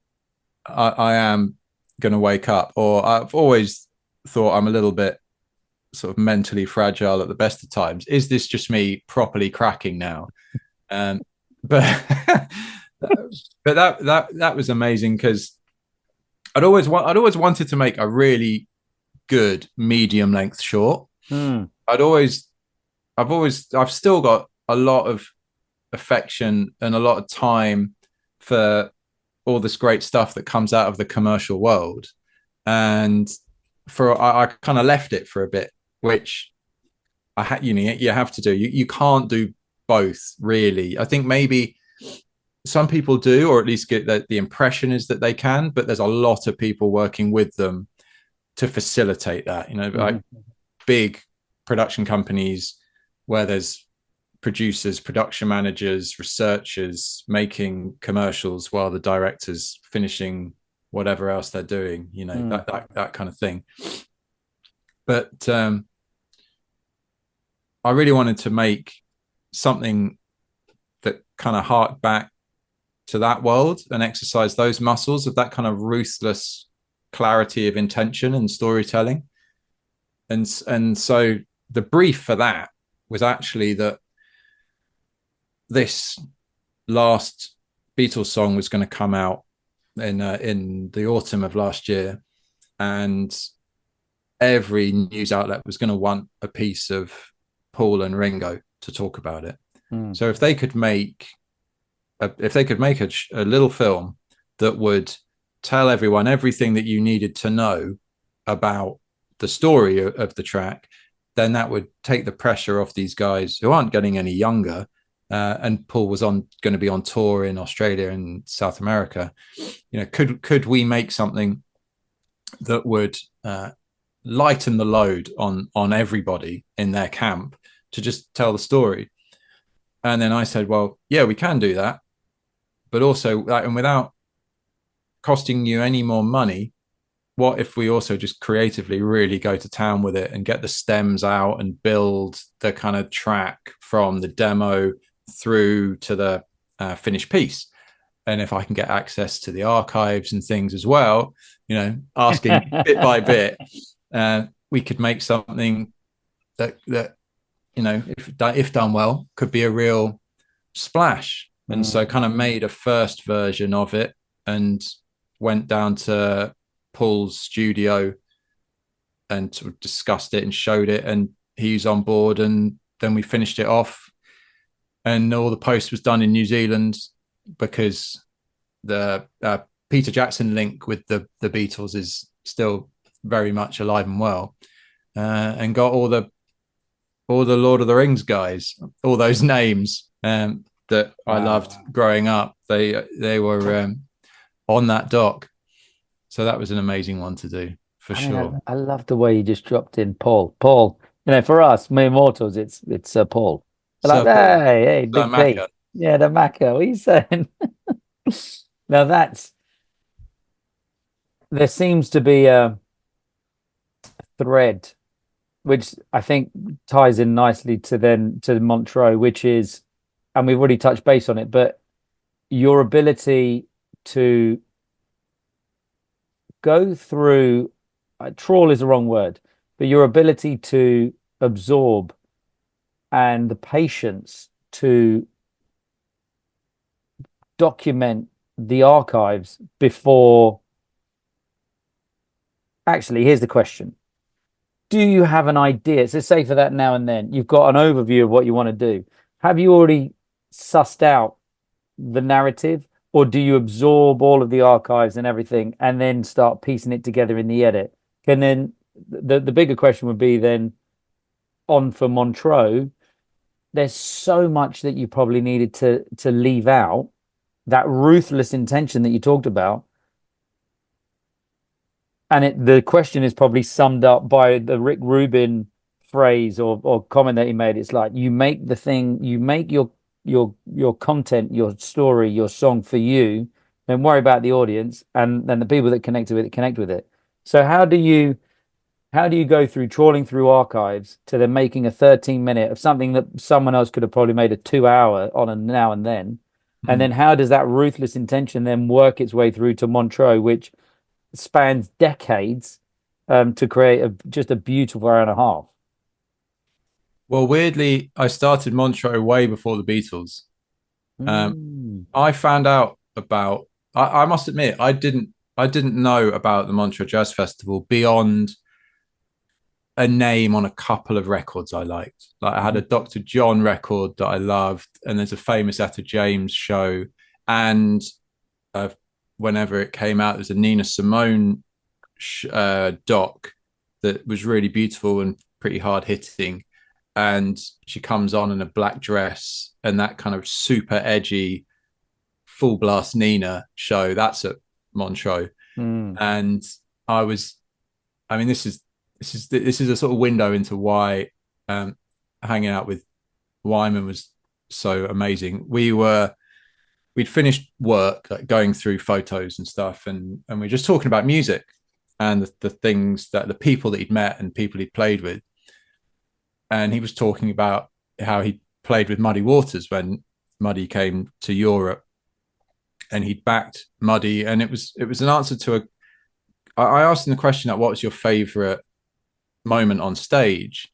I am going to wake up, or I've always thought I'm a little bit sort of mentally fragile at the best of times. Is this just me properly cracking now? But that was amazing, because I'd always wanted to make a really good medium length short. I've still got a lot of affection and a lot of time for all this great stuff that comes out of the commercial world, and I kind of left it for a bit, which you have to do. You can't do both, really. I think maybe some people do, or at least get the impression is that they can, but there's a lot of people working with them to facilitate that, you know, like big production companies where there's producers, production managers, researchers making commercials while the director's finishing whatever else they're doing, that kind of thing. But I really wanted to make something that kind of harked back to that world and exercise those muscles of that kind of ruthless clarity of intention and storytelling. And so the brief for that was actually that this last Beatles song was going to come out in the autumn of last year, and every news outlet was going to want a piece of Paul and Ringo to talk about it. So if they could make a little film that would tell everyone everything that you needed to know about the story of the track, then that would take the pressure off these guys who aren't getting any younger. And Paul was going to be on tour in Australia and South America. Could we make something that would lighten the load on everybody in their camp to just tell the story? And then I said, well, yeah, we can do that, but also, and without costing you any more money, what if we also just creatively really go to town with it and get the stems out and build the kind of track from the demo through to the finished piece? And if I can get access to the archives and things as well, asking bit by bit, we could make something that if done well, could be a real splash. And so kind of made a first version of it and went down to Paul's studio and sort of discussed it and showed it, and he's on board. And then we finished it off, and all the post was done in New Zealand because the Peter Jackson link with the Beatles is still very much alive and well, and got all the Lord of the Rings guys, all those names that I loved growing up. They were on that doc. So that was an amazing one to do, for sure. I love the way you just dropped in Paul. Paul, for us, mere mortals, it's Paul. Like, hey, Big B. Yeah, the Macca. What are you saying? Now there seems to be a thread which I think ties in nicely to Montreux, which is, and we've already touched base on it, but your ability to go through, trawl is the wrong word, but your ability to absorb and the patience to document the archives before. Actually, here's the question. Do you have an idea? So say for that now and then, you've got an overview of what you want to do. Have you already sussed out the narrative, or do you absorb all of the archives and everything and then start piecing it together in the edit? And then the bigger question would be then on for Montreux, there's so much that you probably needed to leave out, that ruthless intention that you talked about. And the question is probably summed up by the Rick Rubin phrase or comment that he made. It's like, you make the thing, you make your content, your story, your song for you, then worry about the audience and then the people that connect with it. So how do you go through trawling through archives to then making a 13-minute of something that someone else could have probably made a 2-hour on a now and then? And then how does that ruthless intention then work its way through to Montreux, which spans decades, to create just a beautiful hour and a half? Well, weirdly, I started Montreux way before the Beatles. I found out about. I must admit, I didn't know about the Montreux Jazz Festival beyond a name on a couple of records I liked. Like I had a Dr. John record that I loved, and there's a famous Etta James show, and whenever it came out, there's a Nina Simone doc that was really beautiful and pretty hard hitting. And she comes on in a black dress and that kind of super edgy full blast Nina show. That's at Montreux. And this is a sort of window into why hanging out with Wyman was so amazing. We were we'd finished work, like going through photos and stuff, and we are just talking about music and the things that the people that he'd met and people he'd played with. And he was talking about how he played with Muddy Waters when Muddy came to Europe, and he'd backed Muddy, and it was an answer to a. I asked him the question, like, what was your favorite moment on stage?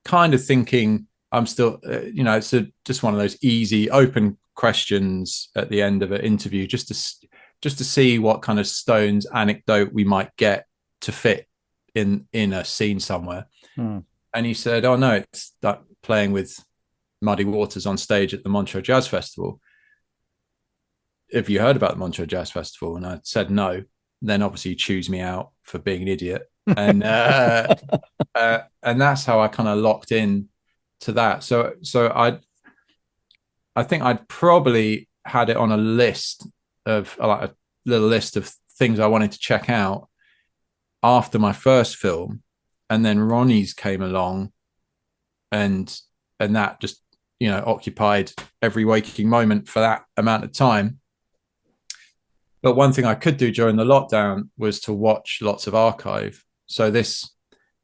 Kind of thinking I'm still, it's just one of those easy, open questions at the end of an interview, just to see what kind of Stones anecdote we might get to fit in a scene somewhere. And he said, "Oh no, it's that playing with Muddy Waters on stage at the Montreux Jazz Festival. Have you heard about the Montreux Jazz Festival?" And I said no. Then obviously you choose me out for being an idiot, and and that's how I kind of locked in to that. So I think I'd probably had it on a list of like a little list of things I wanted to check out after my first film, and then Ronnie's came along, and that just occupied every waking moment for that amount of time. But one thing I could do during the lockdown was to watch lots of archive. So this,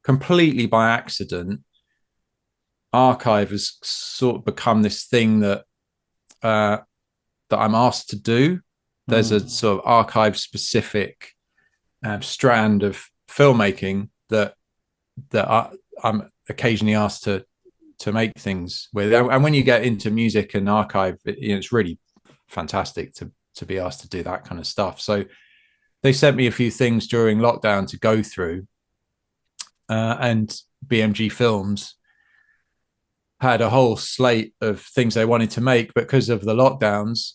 completely by accident, archive has sort of become this thing that I'm asked to do. There's a sort of archive specific strand of filmmaking that I'm occasionally asked to make things with. And when you get into music and archive, it's really fantastic to be asked to do that kind of stuff. So they sent me a few things during lockdown to go through, and BMG Films had a whole slate of things they wanted to make. Because of the lockdowns,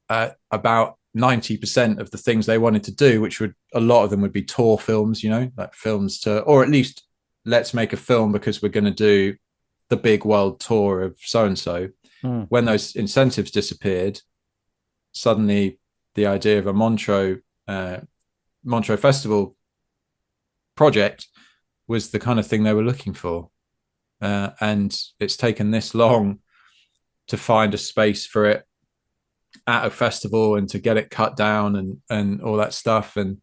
about 90% of the things they wanted to do, which would, a lot of them would be tour films, like films to, or at least let's make a film because we're going to do the big world tour of so-and-so. When those incentives disappeared, suddenly the idea of a Montreux Festival project was the kind of thing they were looking for. And it's taken this long to find a space for it at a festival and to get it cut down and all that stuff. And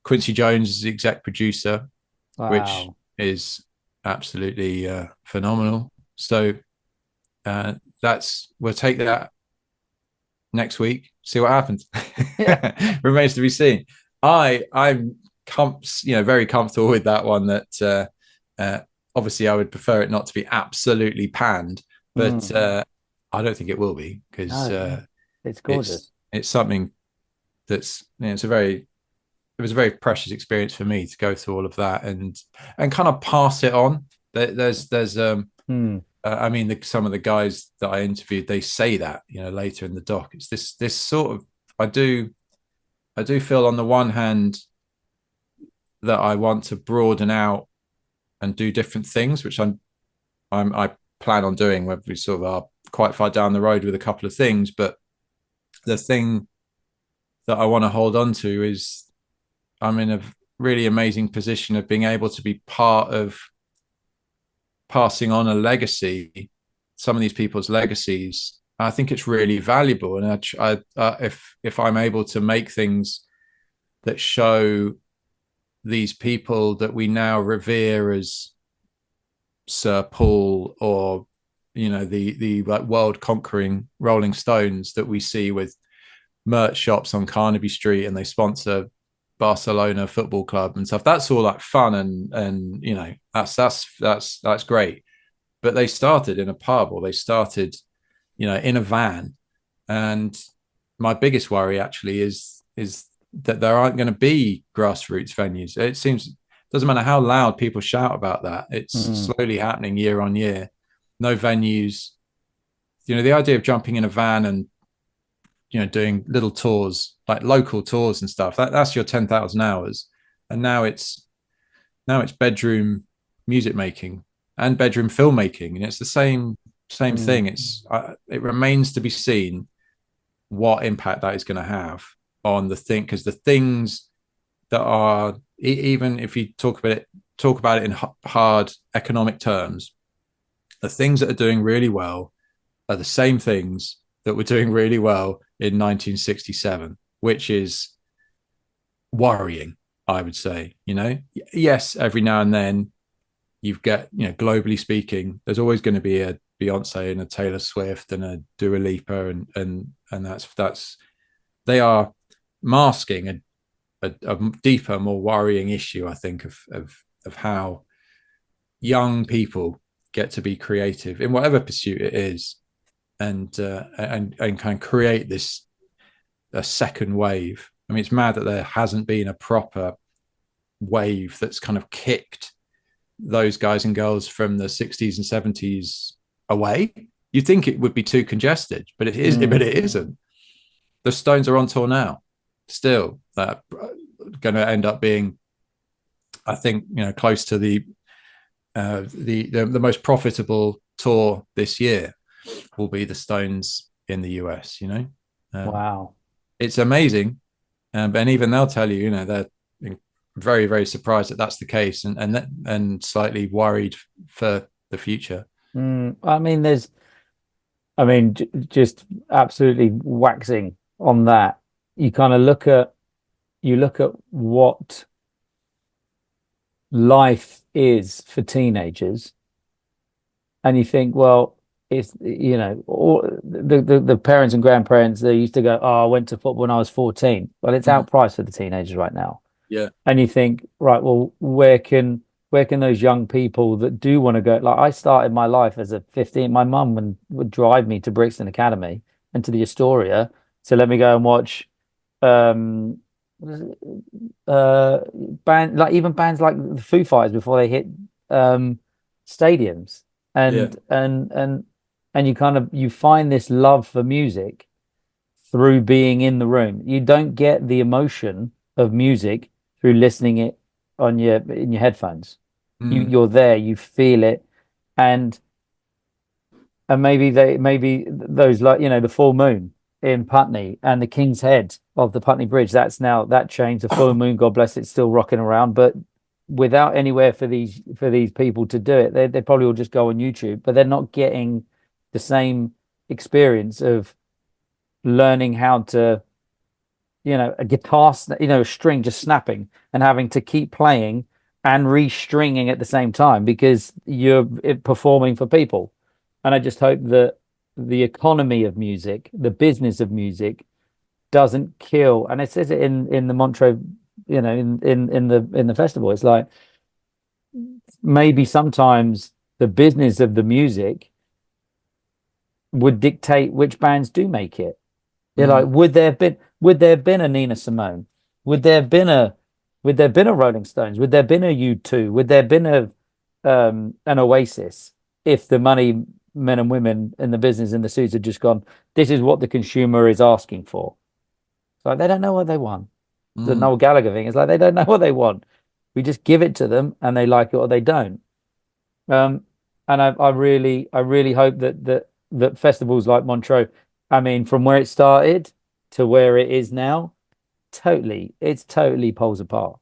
Quincy Jones is the exec producer, which is absolutely phenomenal. So we'll take that next week, see what happens. Yeah. Remains to be seen. I'm very comfortable with that one. That obviously I would prefer it not to be absolutely panned, but I don't think it will be, because it's gorgeous. It's something that's it was a very precious experience for me to go through all of that and kind of pass it on. There's I mean, some of the guys that I interviewed, they say that, later in the doc. It's this sort of, I do feel on the one hand that I want to broaden out and do different things, which I plan on doing, where we sort of are quite far down the road with a couple of things. But the thing that I want to hold on to is I'm in a really amazing position of being able to be part of passing on a legacy, some of these people's legacies. I think it's really valuable, and if I'm able to make things that show these people that we now revere as Sir Paul, or the like world conquering Rolling Stones that we see with merch shops on Carnaby Street, and they sponsor Barcelona Football Club and stuff. That's all like fun and that's great. But they started in a pub, or they started, in a van. And my biggest worry actually is that there aren't going to be grassroots venues. It seems, doesn't matter how loud people shout about that, it's slowly happening year on year. No venues. The idea of jumping in a van and doing little tours, like local tours and stuff, that's your 10,000 hours. And now it's bedroom music making and bedroom filmmaking, and it's the same thing. It remains to be seen what impact that is going to have on the thing, because the things that are, even if you talk about it in hard economic terms, the things that are doing really well are the same things that were doing really well in 1967, which is worrying, I would say. Yes, every now and then you've got, globally speaking, there's always going to be a Beyonce and a Taylor Swift and a Dua Lipa, and that's they are masking a deeper, more worrying issue, I think, of how young people get to be creative in whatever pursuit it is, and kind of create this a second wave. I mean, it's mad that there hasn't been a proper wave that's kind of kicked those guys and girls from the 60s and 70s away. You'd think it would be too congested, but it is. But it isn't. The Stones are on tour now, still. That going to end up being, I think, close to the most profitable tour this year will be the Stones in the US. Wow, it's amazing, and even they'll tell you, they're very, very surprised that that's the case, and slightly worried for the future. I mean, just absolutely waxing on that. You kind of look at what life is for teenagers, and you think, well, it's all the parents and grandparents, they used to go, oh, I went to football when I was 14. Well, it's outpriced for the teenagers right now. Yeah. And you think, right, well, where can those young people that do want to go? Like, I started my life as a 15. My mum would drive me to Brixton Academy and to the Astoria to let me go and watch even bands like the Foo Fighters before they hit stadiums. And you find this love for music through being in the room. You don't get the emotion of music through listening it in your headphones. You're there, you feel it, and maybe those, like, the full moon in Putney and the King's Head of the Putney Bridge. That changed. The full moon, God bless it, still rocking around, but without anywhere for these people to do it, they probably will just go on YouTube, but they're not getting the same experience of learning how to, a guitar, a string just snapping and having to keep playing and restringing at the same time because you're performing for people. And I just hope that the economy of music, the business of music, doesn't kill. And it says it in the Montreux, in the festival. It's like, maybe sometimes the business of the music would dictate which bands do make it. You're like, would there have been a Nina Simone? Would there have been a Rolling Stones? Would there have been a U2? Would there have been an Oasis if the money men and women in the business in the suits had just gone, this is what the consumer is asking for? It's like, they don't know what they want. The Noel Gallagher thing is like, they don't know what they want. We just give it to them and they like it or they don't. And I really hope that festivals like Montreux, I mean, from where it started to where it is now, it's totally poles apart.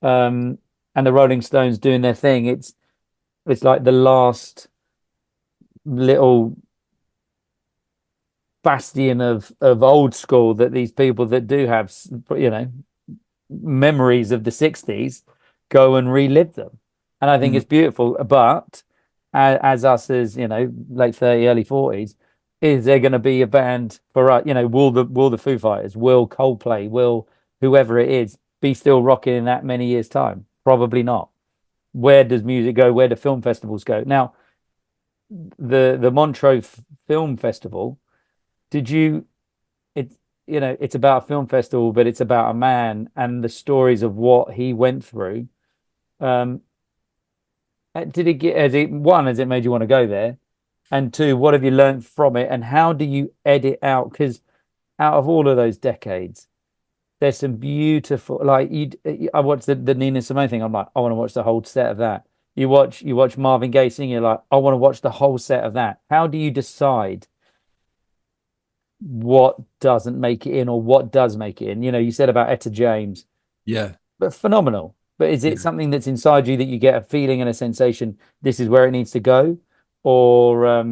And the Rolling Stones doing their thing, it's like the last little bastion of old school that these people that do have, memories of the 60s go and relive them. And I think it's beautiful. But as us, as late 30, early 40s, is there going to be a band for us? Will the Foo Fighters, will Coldplay, will whoever it is be still rocking in that many years' time? Probably not. Where does music go? Where do film festivals go? Now, the Montreux Film Festival, it's about a film festival, but it's about a man and the stories of what he went through. Has it made you want to go there? And two, what have you learned from it? And how do you edit out? Because out of all of those decades, there's some beautiful, like, I watched the Nina Simone thing. I'm like, I want to watch the whole set of that. You watch Marvin Gaye sing, you're like, I want to watch the whole set of that. How do you decide what doesn't make it in or what does make it in? You said about Etta James. Yeah. But phenomenal. But is it something that's inside you that you get a feeling and a sensation, this is where it needs to go? Or are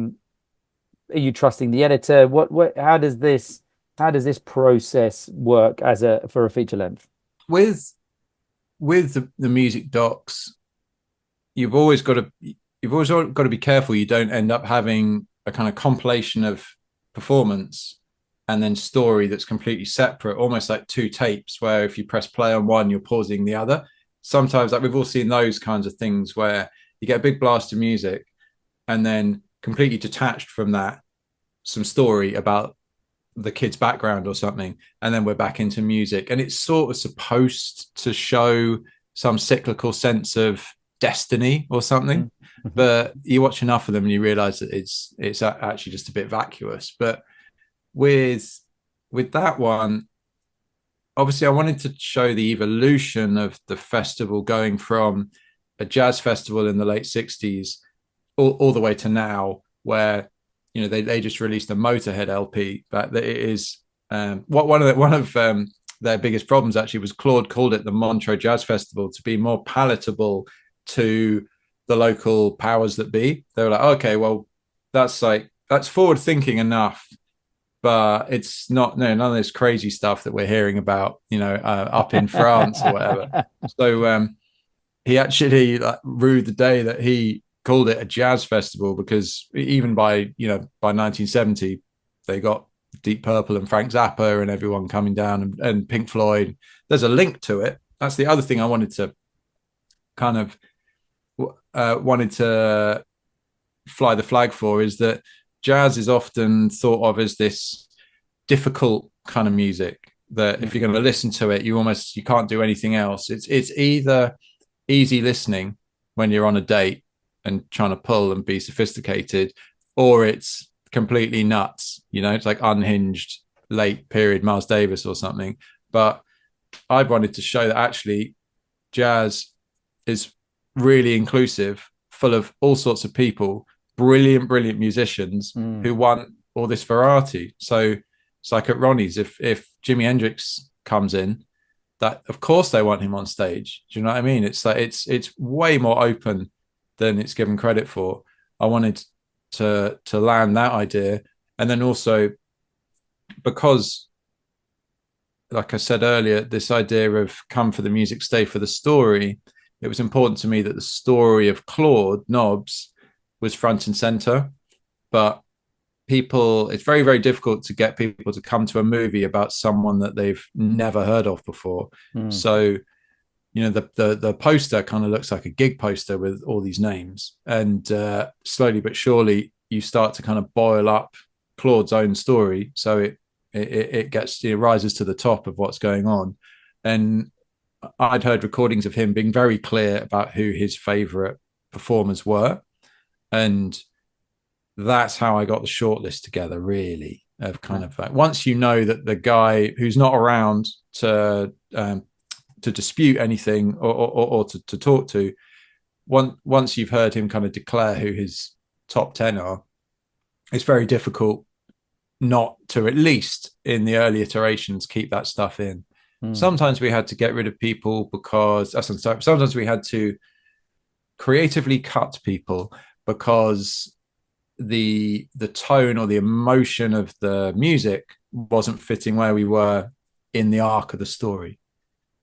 you trusting the editor? How does this How does this process work as a for a feature length? With the music docs, you've always got to be careful you don't end up having a kind of compilation of performance and then story that's completely separate, almost like two tapes where if you press play on one, you're pausing the other. Sometimes, like we've all seen those kinds of things where you get a big blast of music and then completely detached from that, some story about the kid's background or something, and then we're back into music. And it's sort of supposed to show some cyclical sense of destiny or something. Mm-hmm. But you watch enough of them and you realize that it's actually just a bit vacuous. But with that one, obviously I wanted to show the evolution of the festival going from a jazz festival in the late 60s all the way to now, where they just released a Motorhead LP, but it is one of their biggest problems actually was Claude called it the Montreux Jazz Festival to be more palatable to the local powers that be. They were like, okay, well, that's forward thinking enough, but it's not none of this crazy stuff that we're hearing about, up in France or whatever. So he actually rued the day that he called it a jazz festival, because even by 1970 they got Deep Purple and Frank Zappa and everyone coming down, and Pink Floyd. There's a link to it. That's the other thing I wanted to kind of wanted to fly the flag for, is that jazz is often thought of as this difficult kind of music that if you're going to listen to it, you can't do anything else. It's either easy listening when you're on a date and trying to pull and be sophisticated, or it's completely nuts. It's like unhinged late period Miles Davis or something. But I wanted to show that actually jazz is really inclusive, full of all sorts of people, brilliant musicians who want all this variety. So it's like at Ronnie's, if Jimi Hendrix comes in, that of course they want him on stage. Do you know what I mean? It's like it's way more open than it's given credit for. I wanted to land that idea, and then also because, like I said earlier, this idea of come for the music, stay for the story. It was important to me that the story of Claude Nobbs was front and center, but it's very, very difficult to get people to come to a movie about someone that they've never heard of before. So the poster kind of looks like a gig poster with all these names, and slowly but surely you start to kind of boil up Claude's own story, so it rises to the top of what's going on. And I'd heard recordings of him being very clear about who his favorite performers were, and that's how I got the shortlist together, really, of kind of like, once you know that the guy who's not around to dispute anything or to talk to, once you've heard him kind of declare who his top 10 are, it's very difficult not to, at least in the early iterations, keep that stuff in. Sometimes we had to get rid of people because sometimes we had to creatively cut people because the tone or the emotion of the music wasn't fitting where we were in the arc of the story.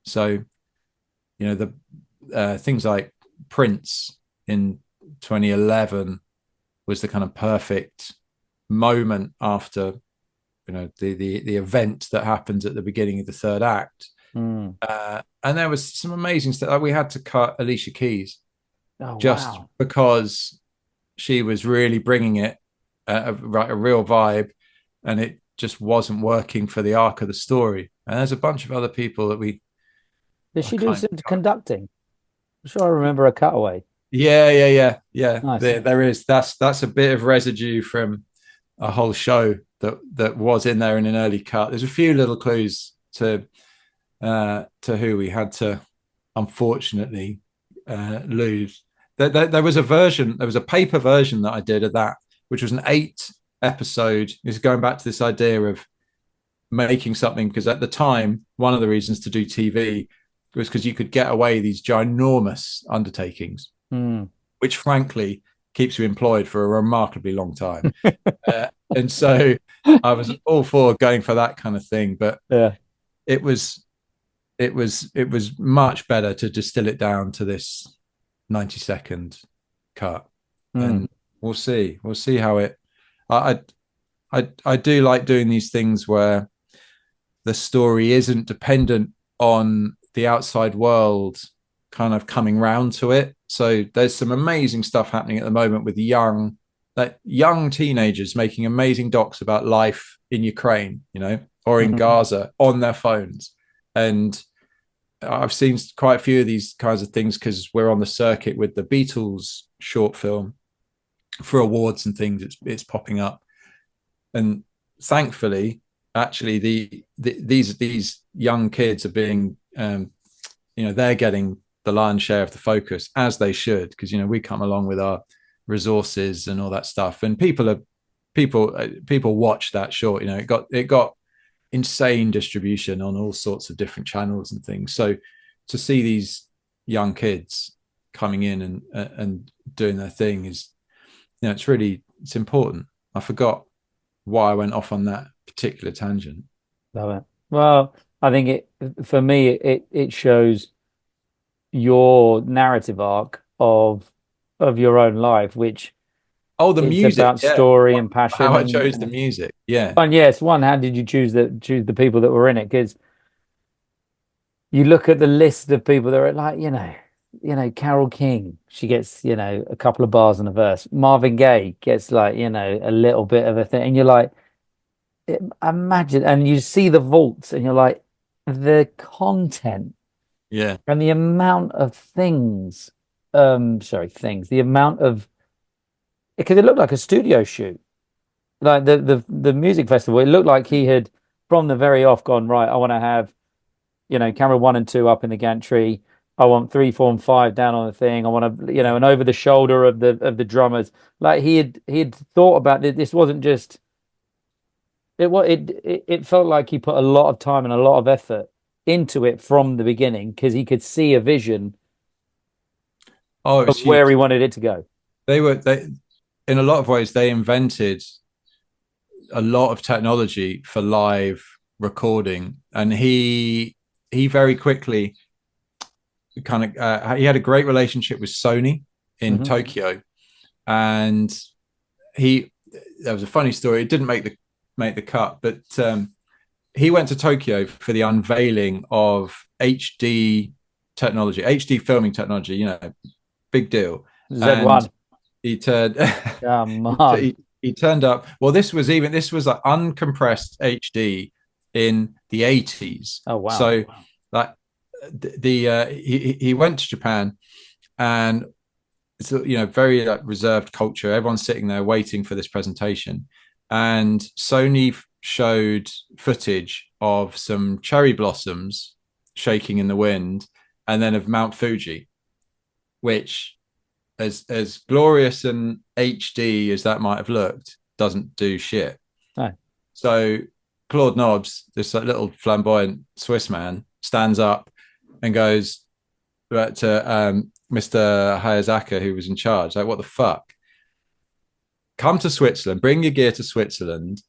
So the things like Prince in 2011 was the kind of perfect moment after the event that happens at the beginning of the third act. And there was some amazing stuff. Like we had to cut Alicia Keys because she was really bringing it a real vibe, and it just wasn't working for the arc of the story. And there's a bunch of other people that Did she do some conducting? I'm sure I remember a cutaway. Yeah. Nice. There is. That's a bit of residue from a whole show that was in there in an early cut. There's a few little clues to who we had to unfortunately lose. There was a paper version that I did of that, which was an 8-episode. Is going back to this idea of making something, because at the time, one of the reasons to do TV was because you could get away these ginormous undertakings, which frankly keeps you employed for a remarkably long time. And so I was all for going for that kind of thing, but Yeah. it was it was much better to distill it down to this 90-second cut. Mm. And we'll see how it. I I do like doing these things where the story isn't dependent on the outside world kind of coming round to it. So there's some amazing stuff happening at the moment with young teenagers making amazing docs about life in Ukraine, or in Mm. Gaza on their phones. And I've seen quite a few of these kinds of things because we're on the circuit with the Beatles short film for awards and things. It's popping up, and thankfully, actually, these young kids are being, they're getting the lion's share of the focus, as they should, because we come along with our resources and all that stuff, and people watch that short. It got insane distribution on all sorts of different channels and things. So to see these young kids coming in and doing their thing is, it's important. I forgot why I went off on that particular tangent. Love it. Well, I think for me it shows your narrative arc of your own life, which Oh, the it's music, about yeah. story and passion How I chose the and music, yeah. and yes, one, how did you choose the people that were in it? Because you look at the list of people that are like, Carole King, she gets, a couple of bars in a verse. Marvin Gaye gets like, a little bit of a thing. And you're like, imagine, and you see the vaults and you're like, the content Yeah. and the amount of things, sorry, things, the amount of, because it looked like a studio shoot. Like the music festival, it looked like he had from the very off gone, right, I want to have camera 1 and 2 up in the gantry. I want 3, 4, and 5 down on the thing. I want to, and over the shoulder of the drummers. Like he had thought about it. This wasn't just it felt like he put a lot of time and a lot of effort into it from the beginning because he could see a vision Oh, it of was where huge. he wanted it to go. They in a lot of ways they invented a lot of technology for live recording, and he very quickly kind of he had a great relationship with Sony in Hmm. Tokyo, and he there was a funny story. It didn't make the cut, but he went to Tokyo for the unveiling of HD technology, HD filming technology. Big deal. And Z1. he turned Come on. he turned up. Well, this was like uncompressed HD in the 80s. Oh wow. So like he went to Japan, and it's very like reserved culture. Everyone's sitting there waiting for this presentation, and Sony showed footage of some cherry blossoms shaking in the wind, and then of Mount Fuji, which, as glorious and HD as that might have looked, doesn't do shit. No. So Claude Nobbs, this like, little flamboyant Swiss man, stands up and goes to Mr. Hayazaka, who was in charge, like, what the fuck? Come to Switzerland, bring your gear to Switzerland.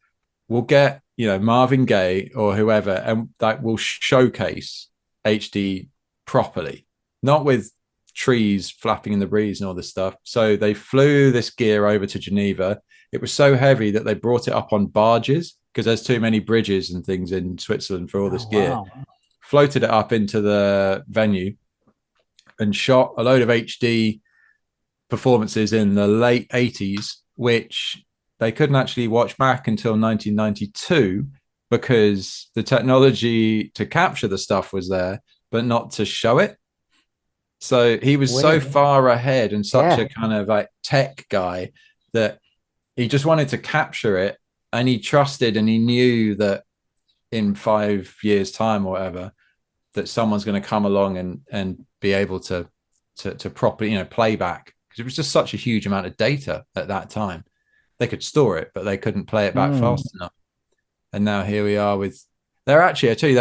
We'll get, Marvin Gaye or whoever, and that will showcase HD properly, not with trees flapping in the breeze and all this stuff. So they flew this gear over to Geneva. It was so heavy that they brought it up on barges because there's too many bridges and things in Switzerland for all this Oh gear. wow. Floated it up into the venue and shot a load of HD performances in the late 80s, which they couldn't actually watch back until 1992 because the technology to capture the stuff was there, but not to show it. So he was so Weird. far ahead and such Yeah. a kind of like tech guy that he just wanted to capture it, and he trusted and he knew that in 5 years' time or whatever, that someone's going to come along and be able to properly play back, because it was just such a huge amount of data at that time. They could store it, but they couldn't play it back Mm. fast enough. And now here we are with they're actually I tell you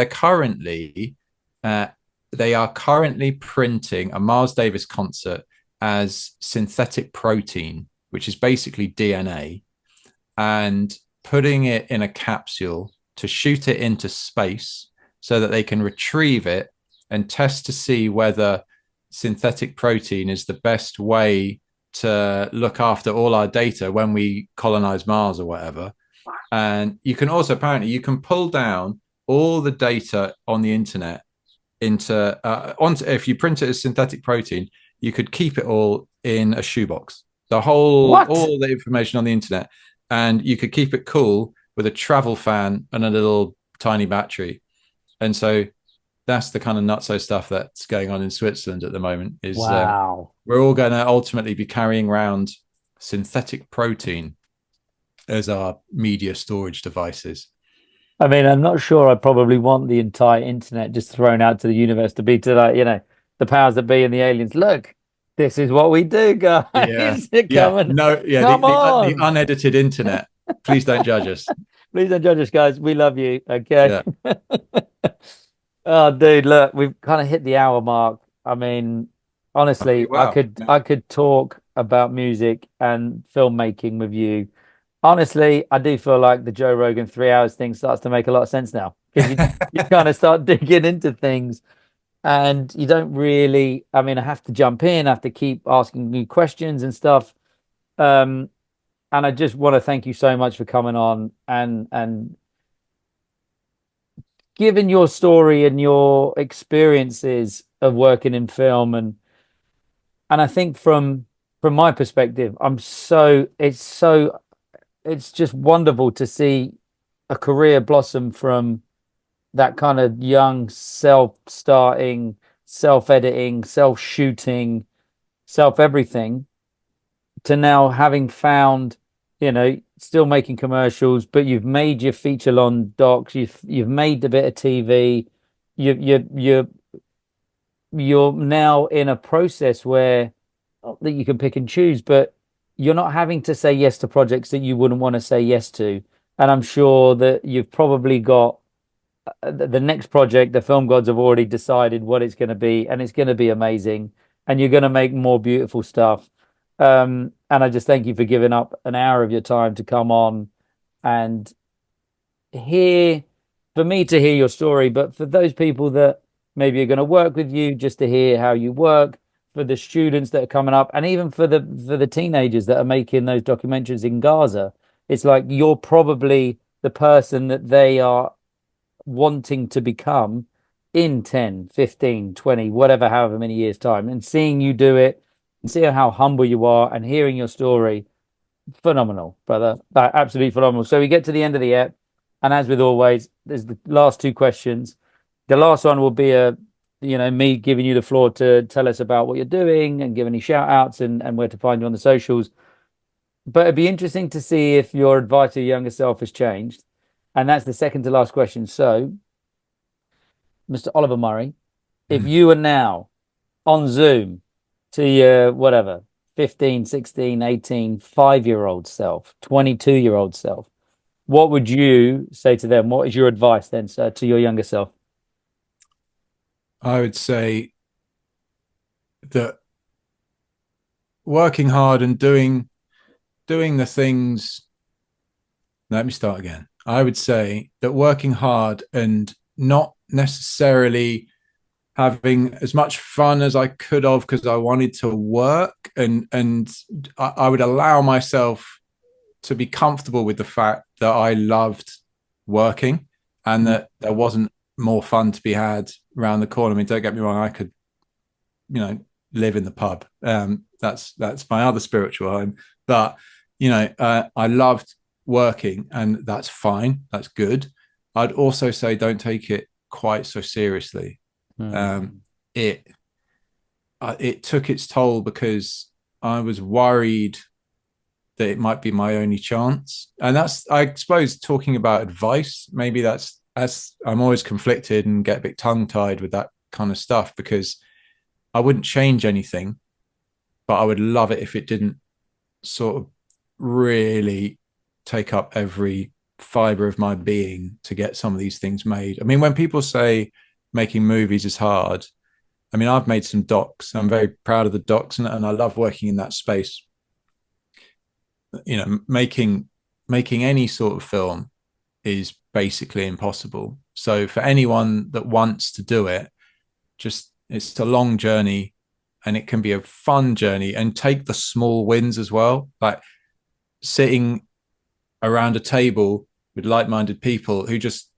they are currently printing a Miles Davis concert as synthetic protein, which is basically DNA, and putting it in a capsule to shoot it into space so that they can retrieve it and test to see whether synthetic protein is the best way to look after all our data when we colonize Mars or whatever. And you can also, apparently, you can pull down all the data on the internet into onto, if you print it as synthetic protein, you could keep it all in a shoebox, all the information on the internet, and you could keep it cool with a travel fan and a little tiny battery. And so that's the kind of nutso stuff that's going on in Switzerland at the moment. Is Wow. We're all going to ultimately be carrying around synthetic protein as our media storage devices. I mean, I'm not sure I probably want the entire internet just thrown out to the universe to be to, like, the powers that be and the aliens. Look, this is what we do, guys. Yeah, Come on. no, yeah, Come the on. unedited internet. Please don't judge us. Please don't judge us, guys. We love you. Okay. Yeah. Oh, dude, look, we've kind of hit the hour mark. I mean, honestly, Okay, wow. I could talk about music and filmmaking with you. Honestly, I do feel like the Joe Rogan 3 hours thing starts to make a lot of sense now, because you kind of start digging into things, and you don't really, I mean, I have to jump in, I have to keep asking new questions and stuff. Um, and I just want to thank you so much for coming on and giving your story and your experiences of working in film. And I think from my perspective, it's just wonderful to see a career blossom from that kind of young self-starting, self-editing, self-shooting, self-everything, to now having found, still making commercials, but you've made your feature-length docs, you've made a bit of TV, you're now in a process where, not that you can pick and choose, but you're not having to say yes to projects that you wouldn't want to say yes to. And I'm sure that you've probably got the next project, the film gods have already decided what it's going to be, and it's going to be amazing. And you're going to make more beautiful stuff. And I just thank you for giving up an hour of your time to come on and hear, for me to hear your story, but for those people that maybe are going to work with you, just to hear how you work, for the students that are coming up, and even for the teenagers that are making those documentaries in Gaza. It's like you're probably the person that they are wanting to become in 10, 15, 20, whatever, however many years time, and seeing you do it and seeing how humble you are and hearing your story, phenomenal, brother. Absolutely phenomenal. So we get to the end of the app, and as with always, there's the last two questions. The last one will be me giving you the floor to tell us about what you're doing and give any shout outs and where to find you on the socials. But it'd be interesting to see if your advice to your younger self has changed. And that's the second to last question. So, Mr. Oliver Murray, if Mm. you were now on Zoom to your whatever, 15, 16, 18, 5-year-old self, 22-year-old self, what would you say to them? What is your advice then, sir, to your younger self? I would say that working hard and doing the things. Let me start again. I would say that working hard and not necessarily having as much fun as I could have because I wanted to work, and I would allow myself to be comfortable with the fact that I loved working and that there wasn't more fun to be had around the corner. I mean, don't get me wrong, I could, live in the pub. That's my other spiritual home. But I loved working, and that's fine. That's good. I'd also say don't take it quite so seriously. It took its toll because I was worried that it might be my only chance. And that's, I suppose, talking about advice, maybe that's I'm always conflicted and get a bit tongue tied with that kind of stuff, because I wouldn't change anything, but I would love it if it didn't sort of really take up every fiber of my being to get some of these things made. I mean, when people say making movies is hard, I mean, I've made some docs. I'm very proud of the docs, and I love working in that space. Making making any sort of film is basically impossible. So for anyone that wants to do it, just it's a long journey, and it can be a fun journey, and take the small wins as well. Like sitting around a table with like-minded people who just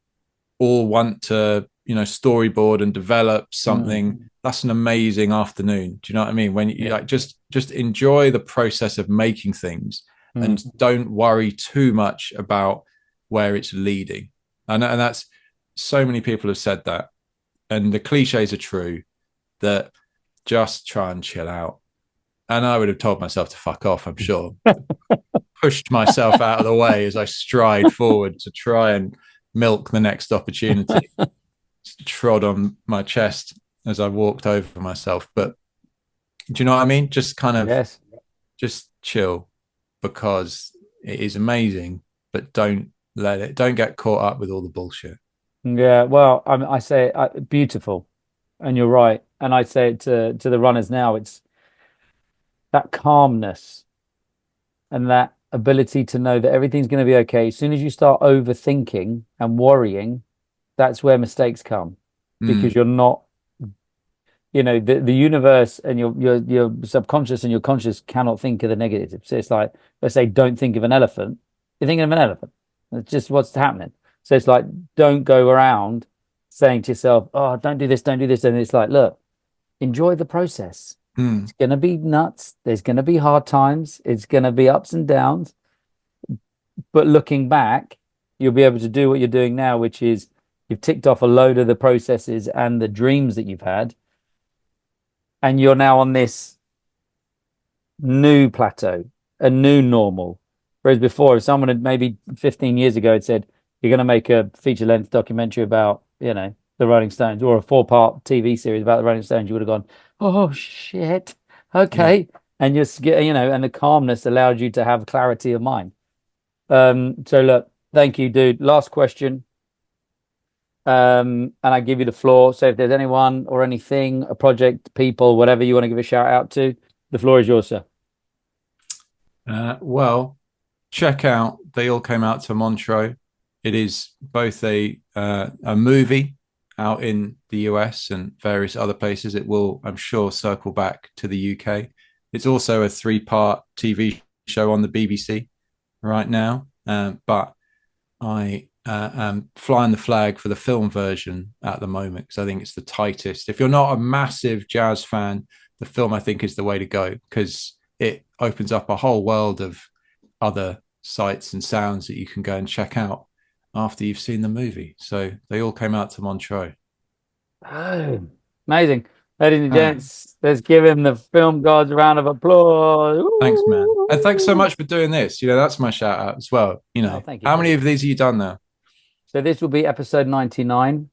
all want to, storyboard and develop something. That's an amazing afternoon. Do you know what I mean? When you like just enjoy the process of making things and don't worry too much about where it's leading. And that's, so many people have said that, and the cliches are true, that just try and chill out. And I would have told myself to fuck off, I'm sure. Pushed myself out of the way as I stride forward to try and milk the next opportunity. Trod on my chest as I walked over myself. But do you know what I mean? Just kind of just chill, because it is amazing, but don't get caught up with all the bullshit. Yeah, well, I say beautiful, and you're right. And I say it to the runners now, it's that calmness and that ability to know that everything's going to be okay. As soon as you start overthinking and worrying, that's where mistakes come, because you're not, the universe and your subconscious and your conscious cannot think of the negative. So it's like, let's say, don't think of an elephant. You're thinking of an elephant. That's just what's happening. So it's like, don't go around saying to yourself, oh, don't do this, don't do this. And it's like, look, enjoy the process. It's going to be nuts. There's going to be hard times. It's going to be ups and downs. But looking back, you'll be able to do what you're doing now, which is you've ticked off a load of the processes and the dreams that you've had. And you're now on this new plateau, a new normal. Whereas before, if someone had maybe 15 years ago had said, you're going to make a feature-length documentary about, the Rolling Stones, or a 4-part TV series about the Rolling Stones, you would have gone, oh, shit. Okay. Yeah. And and the calmness allowed you to have clarity of mind. So look, thank you, dude. Last question. And I give you the floor. So if there's anyone or anything, a project, people, whatever you want to give a shout out to, the floor is yours, sir. Well, check out They All Came Out to Montreux. It is both a movie out in the US and various other places. It will, I'm sure, circle back to the UK. It's also a 3-part TV show on the BBC right now. But I am flying the flag for the film version at the moment, because I think it's the tightest. If you're not a massive jazz fan, the film, I think, is the way to go, because it opens up a whole world of other sights and sounds that you can go and check out after you've seen the movie. So They All Came Out to Montreux. Oh, amazing. Ladies and gents, let's give him the film gods a round of applause. Ooh. Thanks, man. And thanks so much for doing this. That's my shout out as well. Thank you, how many of these have you done now? So this will be episode 99.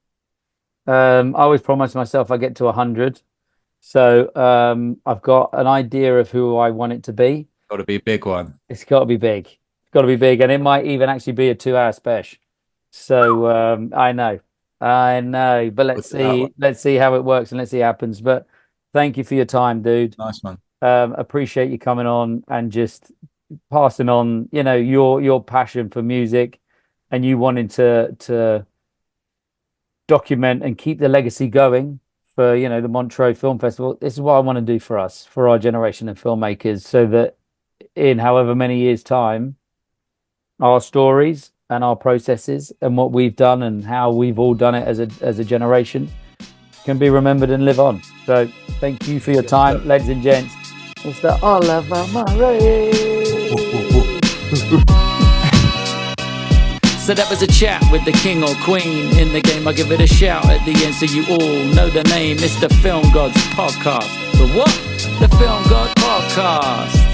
I always promise myself I get to 100. So I've got an idea of who I want it to be. Got to be a big one. It's got to be big. It's got to be big. And it might even actually be a 2-hour special. So I know. But let's see how it works, and let's see what happens. But thank you for your time, dude. Nice one. Appreciate you coming on and just passing on, your passion for music, and you wanting to document and keep the legacy going for, the Montreux Film Festival. This is what I want to do for us, for our generation of filmmakers, so that in however many years' time, our stories and our processes and what we've done and how we've all done it as a generation can be remembered and live on. So thank you for your time, ladies and gents. It's the Oliver Murray. So that was a chat with the king or queen in the game. I'll give it a shout at the end so you all know the name. It's the Film Gods Podcast. The what? The Film God Podcast.